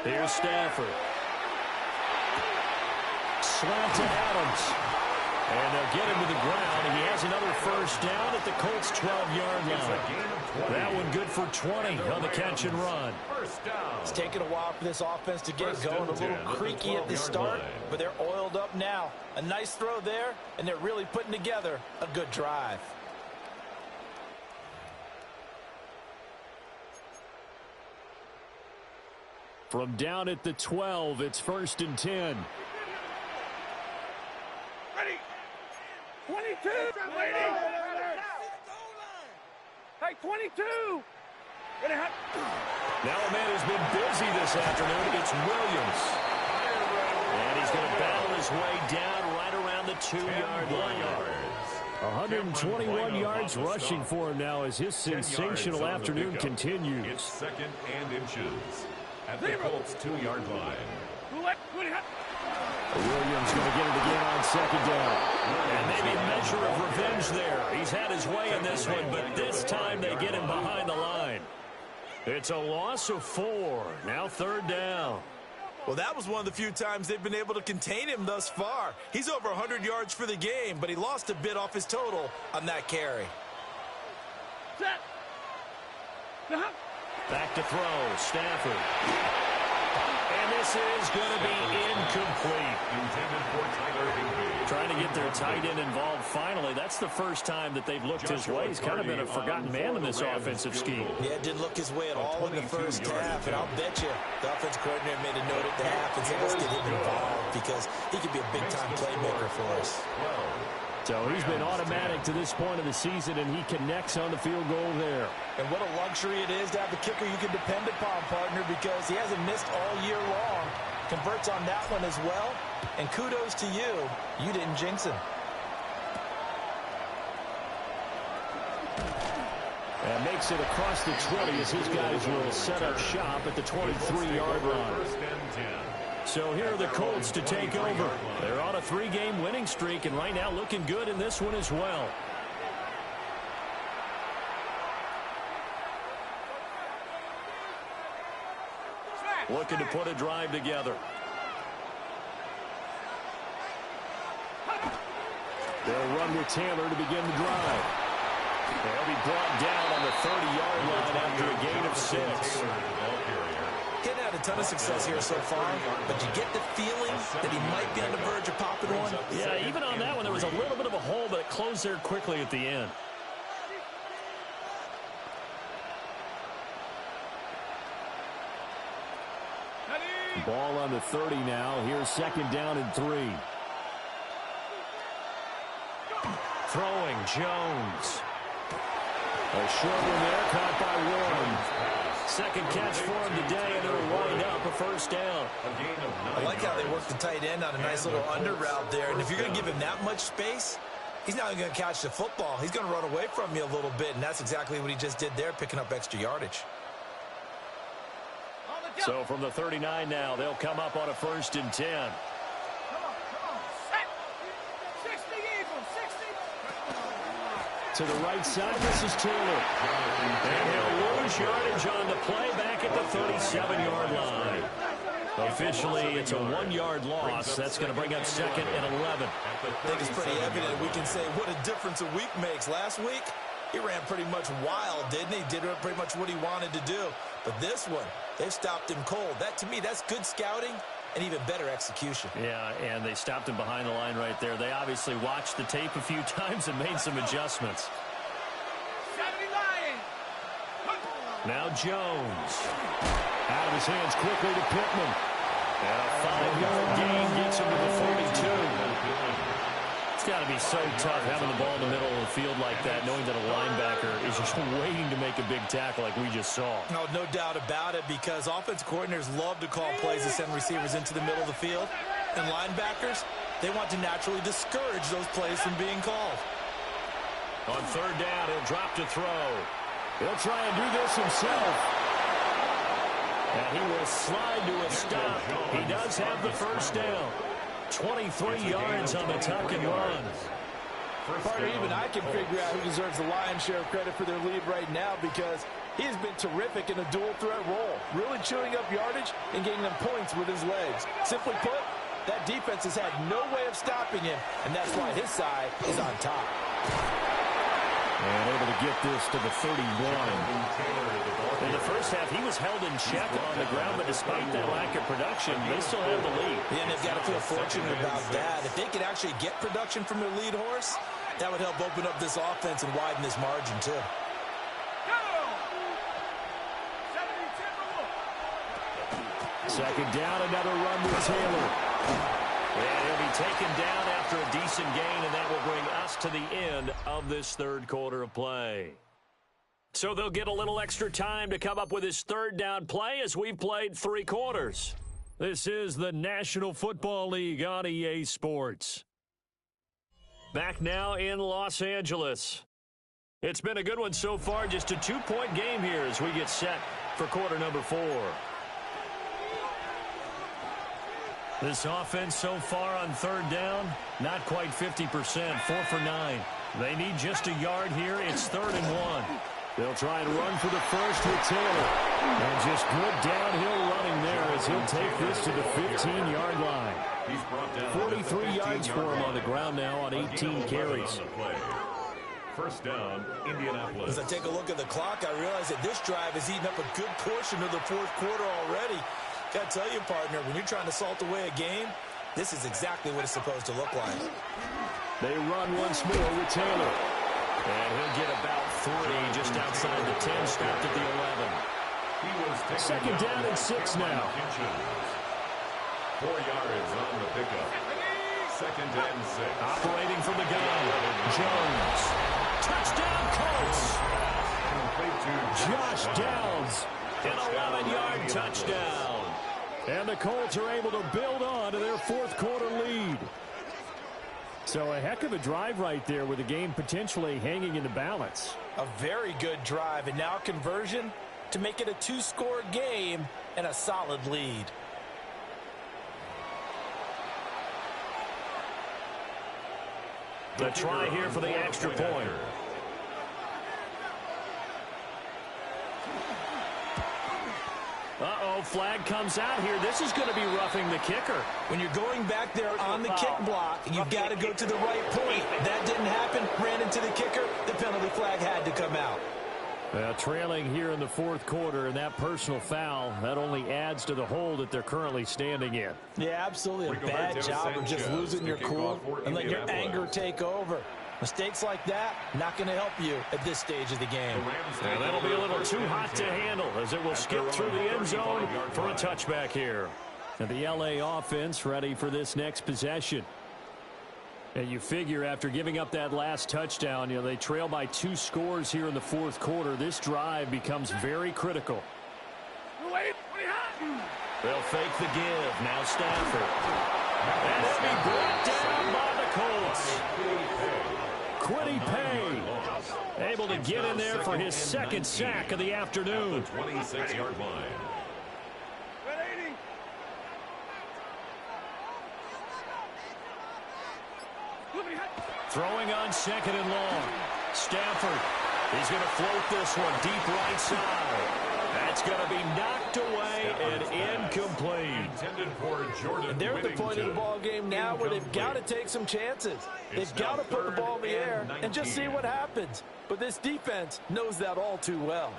Here's Stafford. Slant to Adams. And they'll get him to the ground, and he has another first down at the Colts' 12-yard line. That one good for 20 on the catch and run. It's taken a while for this offense to get going. A little creaky at the start, but they're oiled up now. A nice throw there, and they're really putting together a good drive. From down at the 12, it's 1st and 10. Ready. 22. Hey, 22. Ready. Now a man who's been busy this afternoon. It's Williams. And he's going to battle his way down right around the 2-yard line. 121 yards rushing for him now as his sensational afternoon continues. It's 2nd and inches at the Colts' 2-yard line. Williams going to get it again on 2nd down. And maybe a measure of revenge there. He's had his way in this one, but this time they get him behind the line. It's a loss of 4. Now 3rd down. Well, that was one of the few times they've been able to contain him thus far. He's over 100 yards for the game, but he lost a bit off his total on that carry. Set. Back to throw. Stafford. And this is going to be incomplete. Trying to get their tight end involved finally. That's the first time that they've looked his way. He's kind of been a forgotten man in this offensive scheme. Yeah, it didn't look his way at all in the first half. And I'll bet you the offensive coordinator made a note at the half and said, let's get him involved because he could be a big-time playmaker for us. So he's been automatic to this point of the season, and he connects on the field goal there. And what a luxury it is to have a kicker you can depend upon, partner, because he hasn't missed all year long. Converts on that one as well. And kudos to you. You didn't jinx him. And makes it across the 20 as his guys will set up shop at the 23-yard line. So here are the Colts to take over. They're on a 3-game winning streak, and right now looking good in this one as well. Looking to put a drive together. They'll run with Taylor to begin the drive. They'll be brought down on the 30-yard line after a gain of 6. Getting had a ton of success here so far, but you get the feeling that he might be on the verge of popping one. Yeah, even on that one, there was a little bit of a hole, but it closed there quickly at the end. Ball on the 30 now. Here's 2nd down and 3. Throwing, Jones. A short one there, caught by Warren. 2nd catch for him today, and it'll wind up a 1st down. I like how they work the tight end on a nice little under route there. And if you're going to give him that much space, he's not going to catch the football. He's going to run away from you a little bit, and that's exactly what he just did there, picking up extra yardage. So from the 39 now, they'll come up on a 1st and 10. Come on. Set. 60 Eagles, 60. To the right side, this is Taylor. And he'll lose yardage on the play back at the 37-yard line. Officially, it's a 1-yard loss. That's going to bring up 2nd and 11. I think it's pretty evident. We can say what a difference a week makes. Last week, he ran pretty much wild, didn't he? Did pretty much what he wanted to do. But this one, they've stopped him cold. That, to me, that's good scouting and even better execution. Yeah, and they stopped him behind the line right there. They obviously watched the tape a few times and made some adjustments. 79. Now Jones. Out of his hands quickly to Pittman. And a 5-yard gain gets him to the 42. It's got to be so tough having the ball in the middle of the field like that, knowing that a linebacker is just waiting to make a big tackle like we just saw. No doubt about it, because offensive coordinators love to call plays to send receivers into the middle of the field. And linebackers, they want to naturally discourage those plays from being called. On 3rd down, he'll drop to throw. He'll try and do this himself. And he will slide to a stop. He does have the first down. 23 yards on the tuck and run. Partner, even I can figure out who deserves the lion's share of credit for their lead right now, because he has been terrific in a dual threat role, really chewing up yardage and getting them points with his legs. Simply put, that defense has had no way of stopping him, and that's why his side is on top. And able to get this to the 31. In the first half, he was held in check on the ground, but despite that lack of production, they still have the lead. Yeah, and they've got to feel fortunate about that. If they could actually get production from their lead horse, that would help open up this offense and widen this margin, too. Second down, another run with Taylor. And he'll be taken down after a decent gain, and that will bring us to the end of this third quarter of play. So they'll get a little extra time to come up with his third down play as we've played 3 quarters. This is the National Football League on EA Sports. Back now in Los Angeles. It's been a good one so far, just a 2-point game here as we get set for quarter number 4. This offense so far on third down, not quite 50%, 4 for 9. They need just a yard here. It's 3rd and 1. They'll try and run for the first with Taylor. And just good downhill running there as he'll take this to the 15-yard line. 43 yards for him on the ground now on 18 carries. First down, Indianapolis. As I take a look at the clock, I realize that this drive has eaten up a good portion of the fourth quarter already. Got to tell you, partner, when you're trying to salt away a game, this is exactly what it's supposed to look like. They run once more with Taylor. And he'll get about 3 just outside the 10, stopped at the 11. Second down and 6 now. 4 yards on the pickup. Second and 6. Operating from the gun, Jones. Touchdown, Colts. Josh Downs, an 11-yard touchdown. And the Colts are able to build on to their fourth quarter lead. So a heck of a drive right there with the game potentially hanging in the balance. A very good drive, and now conversion to make it a 2-score game and a solid lead. The try here for the extra point. Uh-oh, flag comes out here. This is going to be roughing the kicker. When you're going back there on the kick block, you've got to go to the right point. That didn't happen. Ran into the kicker. The penalty flag had to come out. Trailing here in the fourth quarter, and that personal foul, that only adds to the hole that they're currently standing in. Yeah, absolutely a bad job of just losing your cool and letting your anger take over. Mistakes like that, not going to help you at this stage of the game. And that'll be a little too hot to handle as it will skip through the end zone for a touchback here. And the LA offense ready for this next possession. And you figure after giving up that last touchdown, they trail by 2 scores here in the fourth quarter. This drive becomes very critical. They'll fake the give. Now Stafford. And it'll be brought down by the Colts. Kwity Paye able to get in there for his second sack of the afternoon. 26-yard line. Throwing on second and long. Stafford is going to float this one deep right side. That's going to be knocked away and incomplete. And they're at the point of the ball game now where they've got to take some chances. They've got to put the ball in the air and just see what happens. But this defense knows that all too well.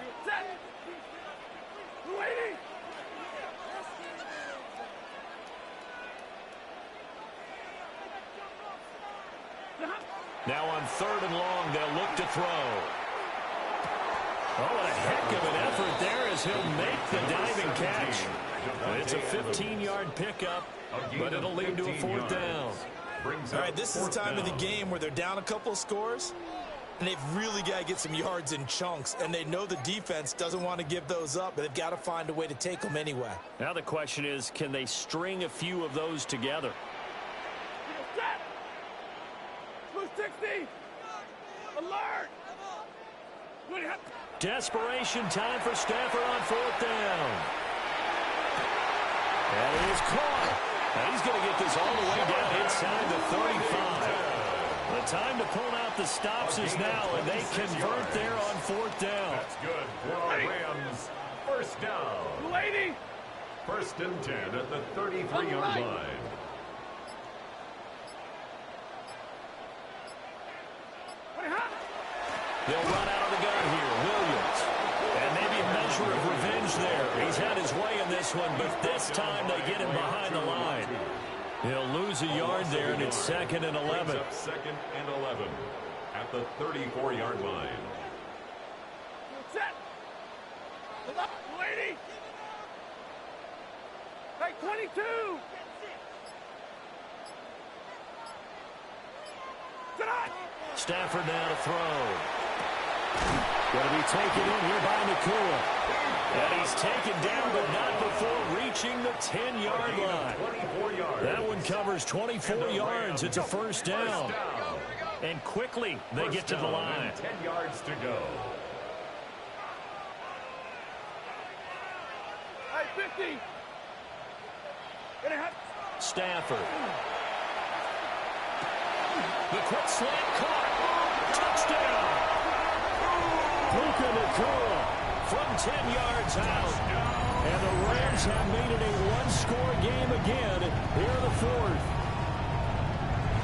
Now on third and long, they'll look to throw. Oh, what a heck of an effort there as he'll make the diving catch. It's a 15-yard pickup, but it'll lead to a 4th down. All right, this is the time of the game where they're down a couple of scores, and they've really got to get some yards in chunks, and they know the defense doesn't want to give those up, but they've got to find a way to take them anyway. Now the question is, can they string a few of those together? 60. Alert. Desperation time for Stafford on 4th down. And it is caught. And he's going to get this all the way down inside the 35. The time to pull out the stops is now, and they convert there on 4th down. That's good for our Rams. First down. Lady. 1st and 10 at the 33-yard line. They'll run out of the gun here. Williams. And maybe a measure of revenge there. He's had his way in this one, but this time they get him behind the line. He'll lose a yard there, and it's 2nd and 11. 2nd and 11 at the 34-yard line. Set. Lady. Hey, 22. Stafford now to throw. Going to be taken in here by Nakua. And he's taken down, but not before reaching the 10-yard line. 24 yards. That one covers 24 yards. It's a first down. And quickly they get to the line. 10 yards to go. Hey, 50. Stafford. The quick slant caught. Touchdown. Puka Nakua from 10 yards out. And the Rams have made it a one-score game again here in the 4th.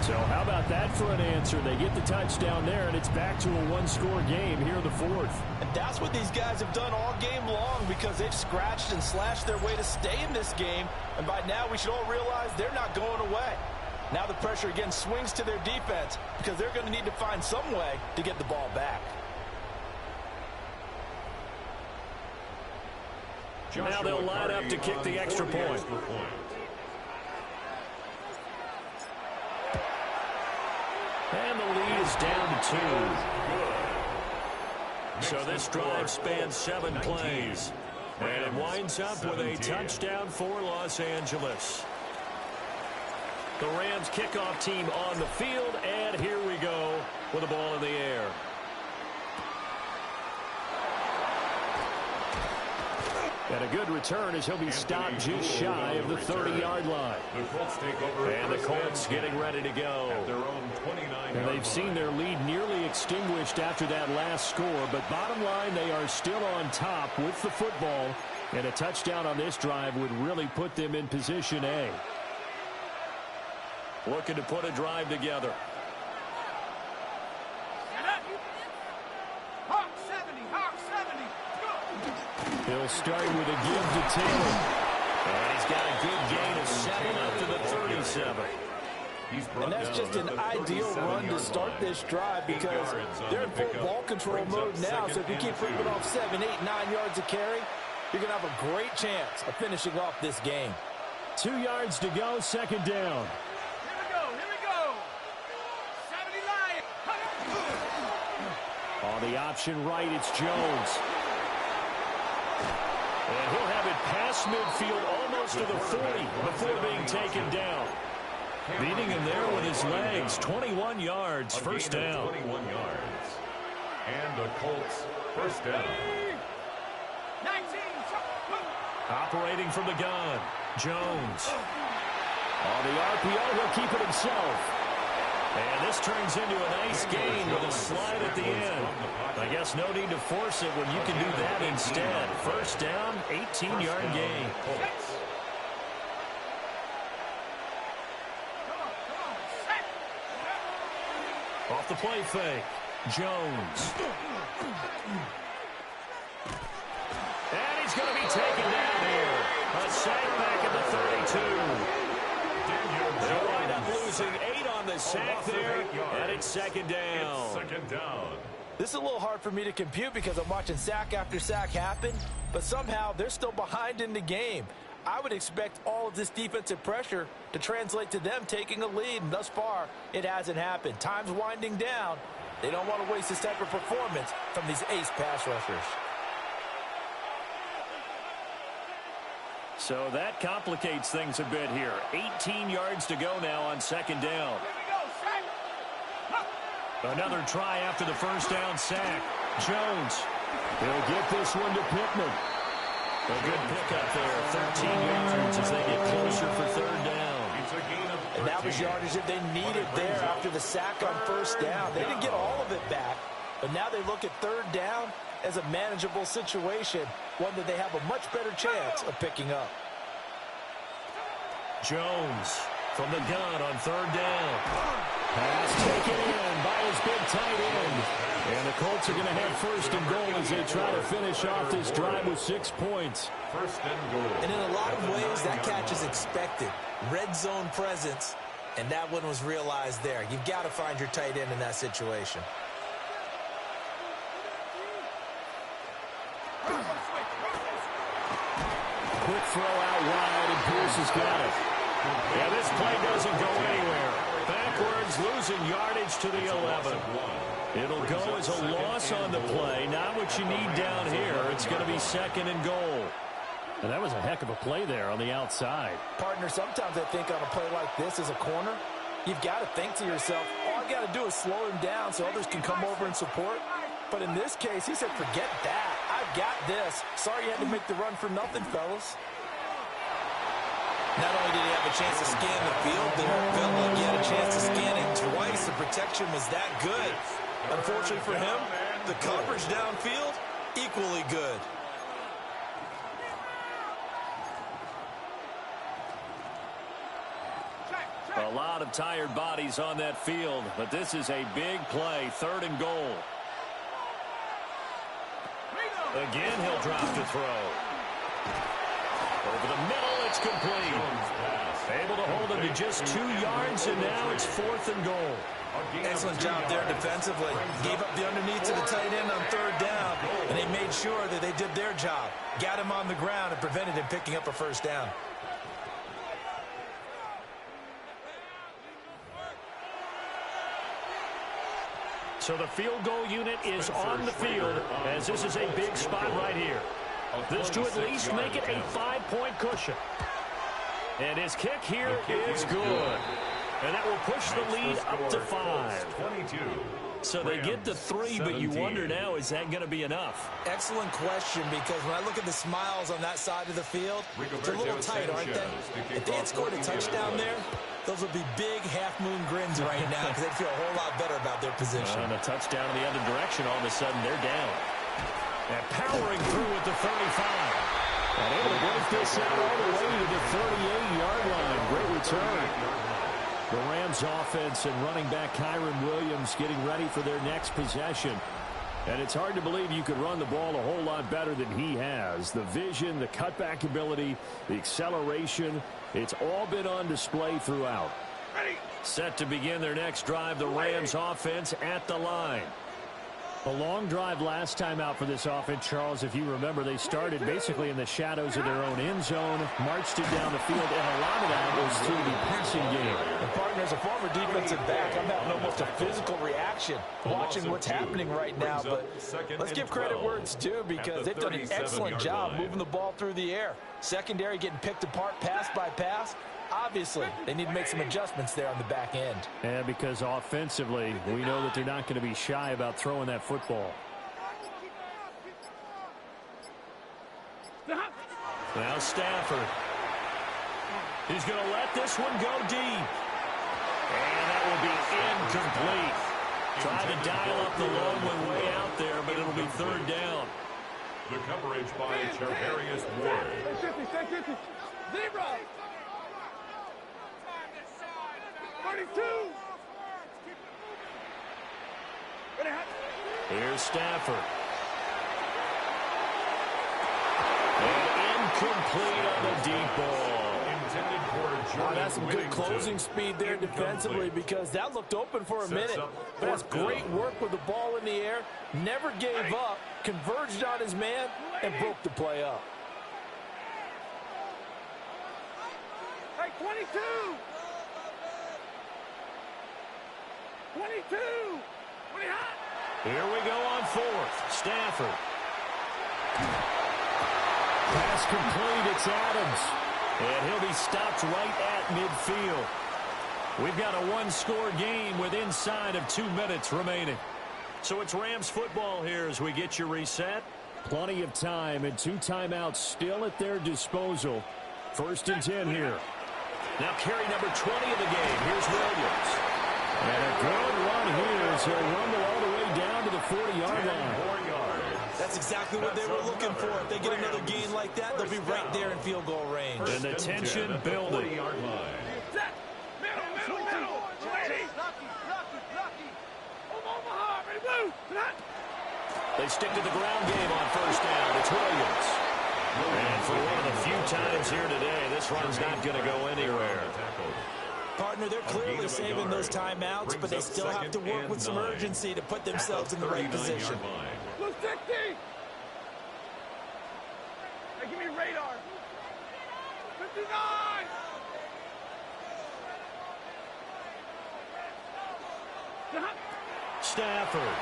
So how about that for an answer? They get the touchdown there, and it's back to a one-score game here in the 4th. And that's what these guys have done all game long, because they've scratched and slashed their way to stay in this game. And by now we should all realize they're not going away. Now the pressure again swings to their defense, because they're going to need to find some way to get the ball back. Now they'll line up to kick the extra point. And the lead is down to 2. So this drive spans 7 plays. And it winds up with a touchdown for Los Angeles. The Rams kickoff team on the field, and here we go with the ball in the air. And a good return as he'll be stopped just shy of the 30-yard line. The Colts take over. And the Colts getting ready to go. At their own 29-yard And they've seen their lead nearly extinguished after that last score. But bottom line, they are still on top with the football. And a touchdown on this drive would really put them in position A. Looking to put a drive together. Hawk 70. Hawk 70. He'll start with a give to Taylor. And he's got a good gain of 7 up to the 37. And that's just an ideal run to start this drive, because they're in full ball control mode now. So if you keep ripping off 7, 8, 9 yards a carry, you're going to have a great chance of finishing off this game. 2 yards to go, 2nd down. Here we go. 70 Lions. On the option right, it's Jones. And he'll have it past midfield almost to the 40 before being taken down. Beating him there with his legs. 21 yards, first down. 21 yards. And the Colts first down. 19. Operating from the gun, Jones. On the RPO, he'll keep it himself. And this turns into a nice gain with a slide at the end. I guess no need to force it when you can do that instead. First down, 18-yard gain. Off the play fake, Jones. And he's going to be taken down here. A sack back at the 32. They'll wind up losing 8 on the sack there, and it's 2nd down. Second down. This is a little hard for me to compute, because I'm watching sack after sack happen, but somehow they're still behind in the game. I would expect all of this defensive pressure to translate to them taking a lead, and thus far, it hasn't happened. Time's winding down. They don't want to waste this type of performance from these ace pass rushers. So that complicates things a bit here. 18 yards to go now on 2nd down. Another try after the first down sack. Jones. He'll get this one to Pittman. A good pickup there, 13 yards as they get closer for third down. And that was yardage that they needed there after the sack on first down. They didn't get all of it back, but now they look at third down as a manageable situation, one that they have a much better chance of picking up. Jones from the gun on third down. Pass taken in by his big tight end. And the Colts are going to have first and goal as they try to finish off this drive with 6 points. First and goal. And in a lot of ways, that catch is expected. Red zone presence, and that one was realized there. You've got to find your tight end in that situation. Quick throw out wide, and Pierce has got it. Yeah, this play doesn't go anywhere. Backwards, losing yardage to the 11. It'll go as a loss on the play. Not what you need down here. It's going to be second and goal. And that was a heck of a play there on the outside. Partner, sometimes I think on a play like this as a corner, you've got to think to yourself, all I got to do is slow him down so others can come over and support. But in this case, he said, forget that. I've got this. Sorry you had to make the run for nothing, fellas. Not only did he have a chance to scan the field there, it felt like he had a chance to scan it twice. The protection was that good. Unfortunately for him, the coverage downfield, equally good. A lot of tired bodies on that field, but this is a big play, third and goal. Again, he'll drop to throw. Over the middle, it's complete. Able to hold him to just 2 yards, and now it's fourth and goal. Excellent job there defensively. Gave up the underneath to the tight end on third down, and they made sure that they did their job. Got him on the ground and prevented him picking up a first down. So the field goal unit is on the field, as this is a big spot right here. This to at least make it a 5-point cushion. And his kick here is good. And that will push the lead up to 5. So they get to 3, but you wonder now, is that going to be enough? Excellent question, because when I look at the smiles on that side of the field, it's a little tight, aren't they? If they had scored a touchdown there, those would be big half-moon grins right now because they'd feel a whole lot better about their position. And a touchdown in the other direction, all of a sudden they're down. And powering through at the 35. And able to break this out all the way to the 38-yard line. Great return. The Rams offense and running back Kyron Williams getting ready for their next possession. And it's hard to believe you could run the ball a whole lot better than he has. The vision, the cutback ability, the acceleration, it's all been on display throughout. Set to begin their next drive, the Rams offense at the line. A long drive last time out for this offense, Charles. If you remember, they started basically in the shadows of their own end zone, marched it down the field, and a lot of that was through the passing game. And partner, as a former defensive back, I'm having almost a physical reaction watching what's happening right now. But let's give credit where it's due, because they've done an excellent job moving the ball through the air. Secondary getting picked apart pass by pass. Obviously, they need to make some adjustments there on the back end. And because offensively, we know that they're not going to be shy about throwing that football. Now Stafford. He's going to let this one go deep. And that will be incomplete. Trying to dial up the long one way out there, but it'll be third down. The coverage by Charvarius Ward. Stay 50. Zero. 32. Here's Stafford. And incomplete on the deep ball. Intended for Oh, that's some good closing speed there defensively, because that looked open for a minute. But that's great work with the ball in the air. Never gave up, converged on his man, and broke the play up. Hey, 22. 22. 20 hot. Here we go on fourth. Stafford. Pass complete. It's Adams. And he'll be stopped right at midfield. We've got a one-score game with inside of 2 minutes remaining. So it's Rams football here as we get you reset. Plenty of time and 2 timeouts still at their disposal. 1st and 10 here. Now carry number 20 of the game. Here's Williams. And a good run here as he'll rumble all the way down to the 40-yard line. That's exactly what they were looking for. If they get another gain like that, they'll be right there in field goal range. And the tension building. Set. Middle. Lady. Lucky. Omaha. Ready, blue. They stick to the ground game on 1st down. It's Williams. And for one of the few times here today, this run's not going to go anywhere. Partner, they're clearly saving those timeouts, but they still have to work with some urgency to put themselves in the right position. Blue 60. Hey, give me radar. 59. Stafford.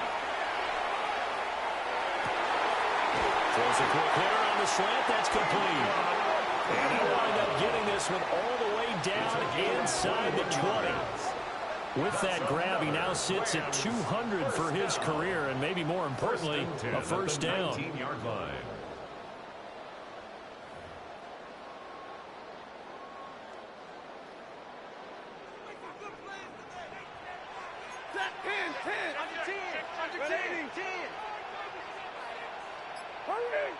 Throws a quick hitter on the slant. That's complete. And he'll wind up getting this one all the way down inside the 20. With that grab, he now sits at 200 for his career, and maybe more importantly, a 1st down. Set. 10. Under 10. Hurry.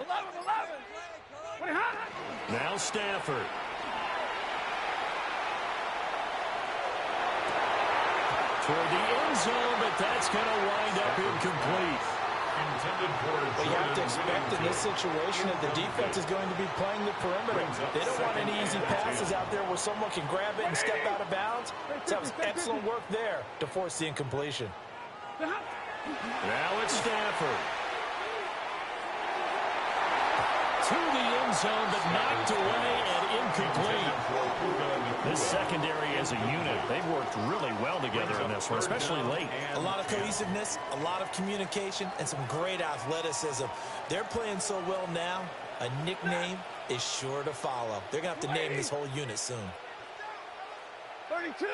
11. Wait, hot. Now Stafford. Toward the end zone, but that's going to wind up incomplete. Well, you have to expect in this situation that the defense is going to be playing the perimeter. They don't want any easy passes out there where someone can grab it and step out of bounds. So that was excellent work there to force the incompletion. Now it's Stafford. To the end zone, but knocked away and incomplete. This secondary as a unit, they've worked really well together in this one, especially late. A lot of cohesiveness, a lot of communication, and some great athleticism. They're playing so well now, a nickname is sure to follow. They're going to have to name this whole unit soon. 32.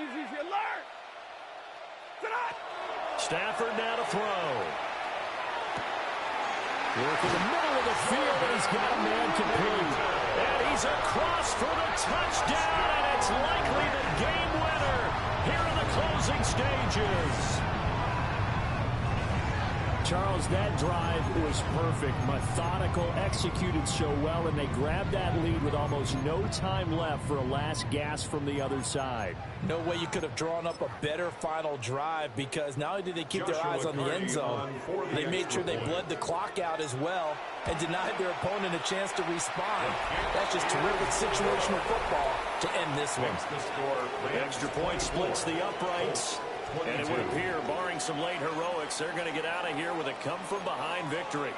Easy, alert. Stafford now to throw. Work in the middle of the field, and he's got a man complete. And he's across for the touchdown, and it's likely the game winner here in the closing stages. Charles, that drive was perfect, methodical, executed so well, and they grabbed that lead with almost no time left for a last gasp from the other side. No way you could have drawn up a better final drive, because not only did they keep their eyes on the end zone, they made sure they bled the clock out as well and denied their opponent a chance to respond. That's just terrific situational football to end this one. The extra point splits the uprights. And it would appear, barring some late heroics, they're going to get out of here with a come-from-behind victory.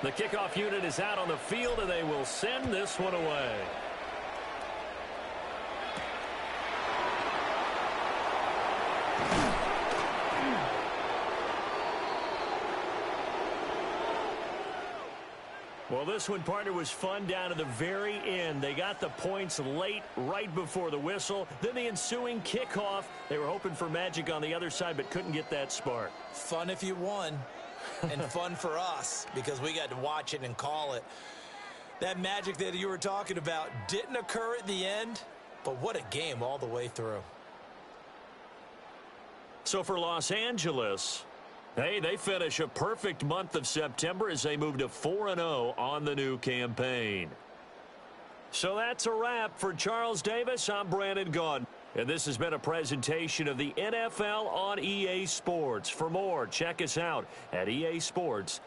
The kickoff unit is out on the field, and they will send this one away. Well, this one, partner, was fun down to the very end. They got the points late, right before the whistle. Then the ensuing kickoff. They were hoping for magic on the other side, but couldn't get that spark. Fun if you won. And fun for us because we got to watch it and call it. That magic that you were talking about didn't occur at the end, but what a game all the way through. So for Los Angeles, hey, they finish a perfect month of September as they move to 4-0 on the new campaign. So that's a wrap for Charles Davis. I'm Brandon Gaudin. And this has been a presentation of the NFL on EA Sports. For more, check us out at easports.com.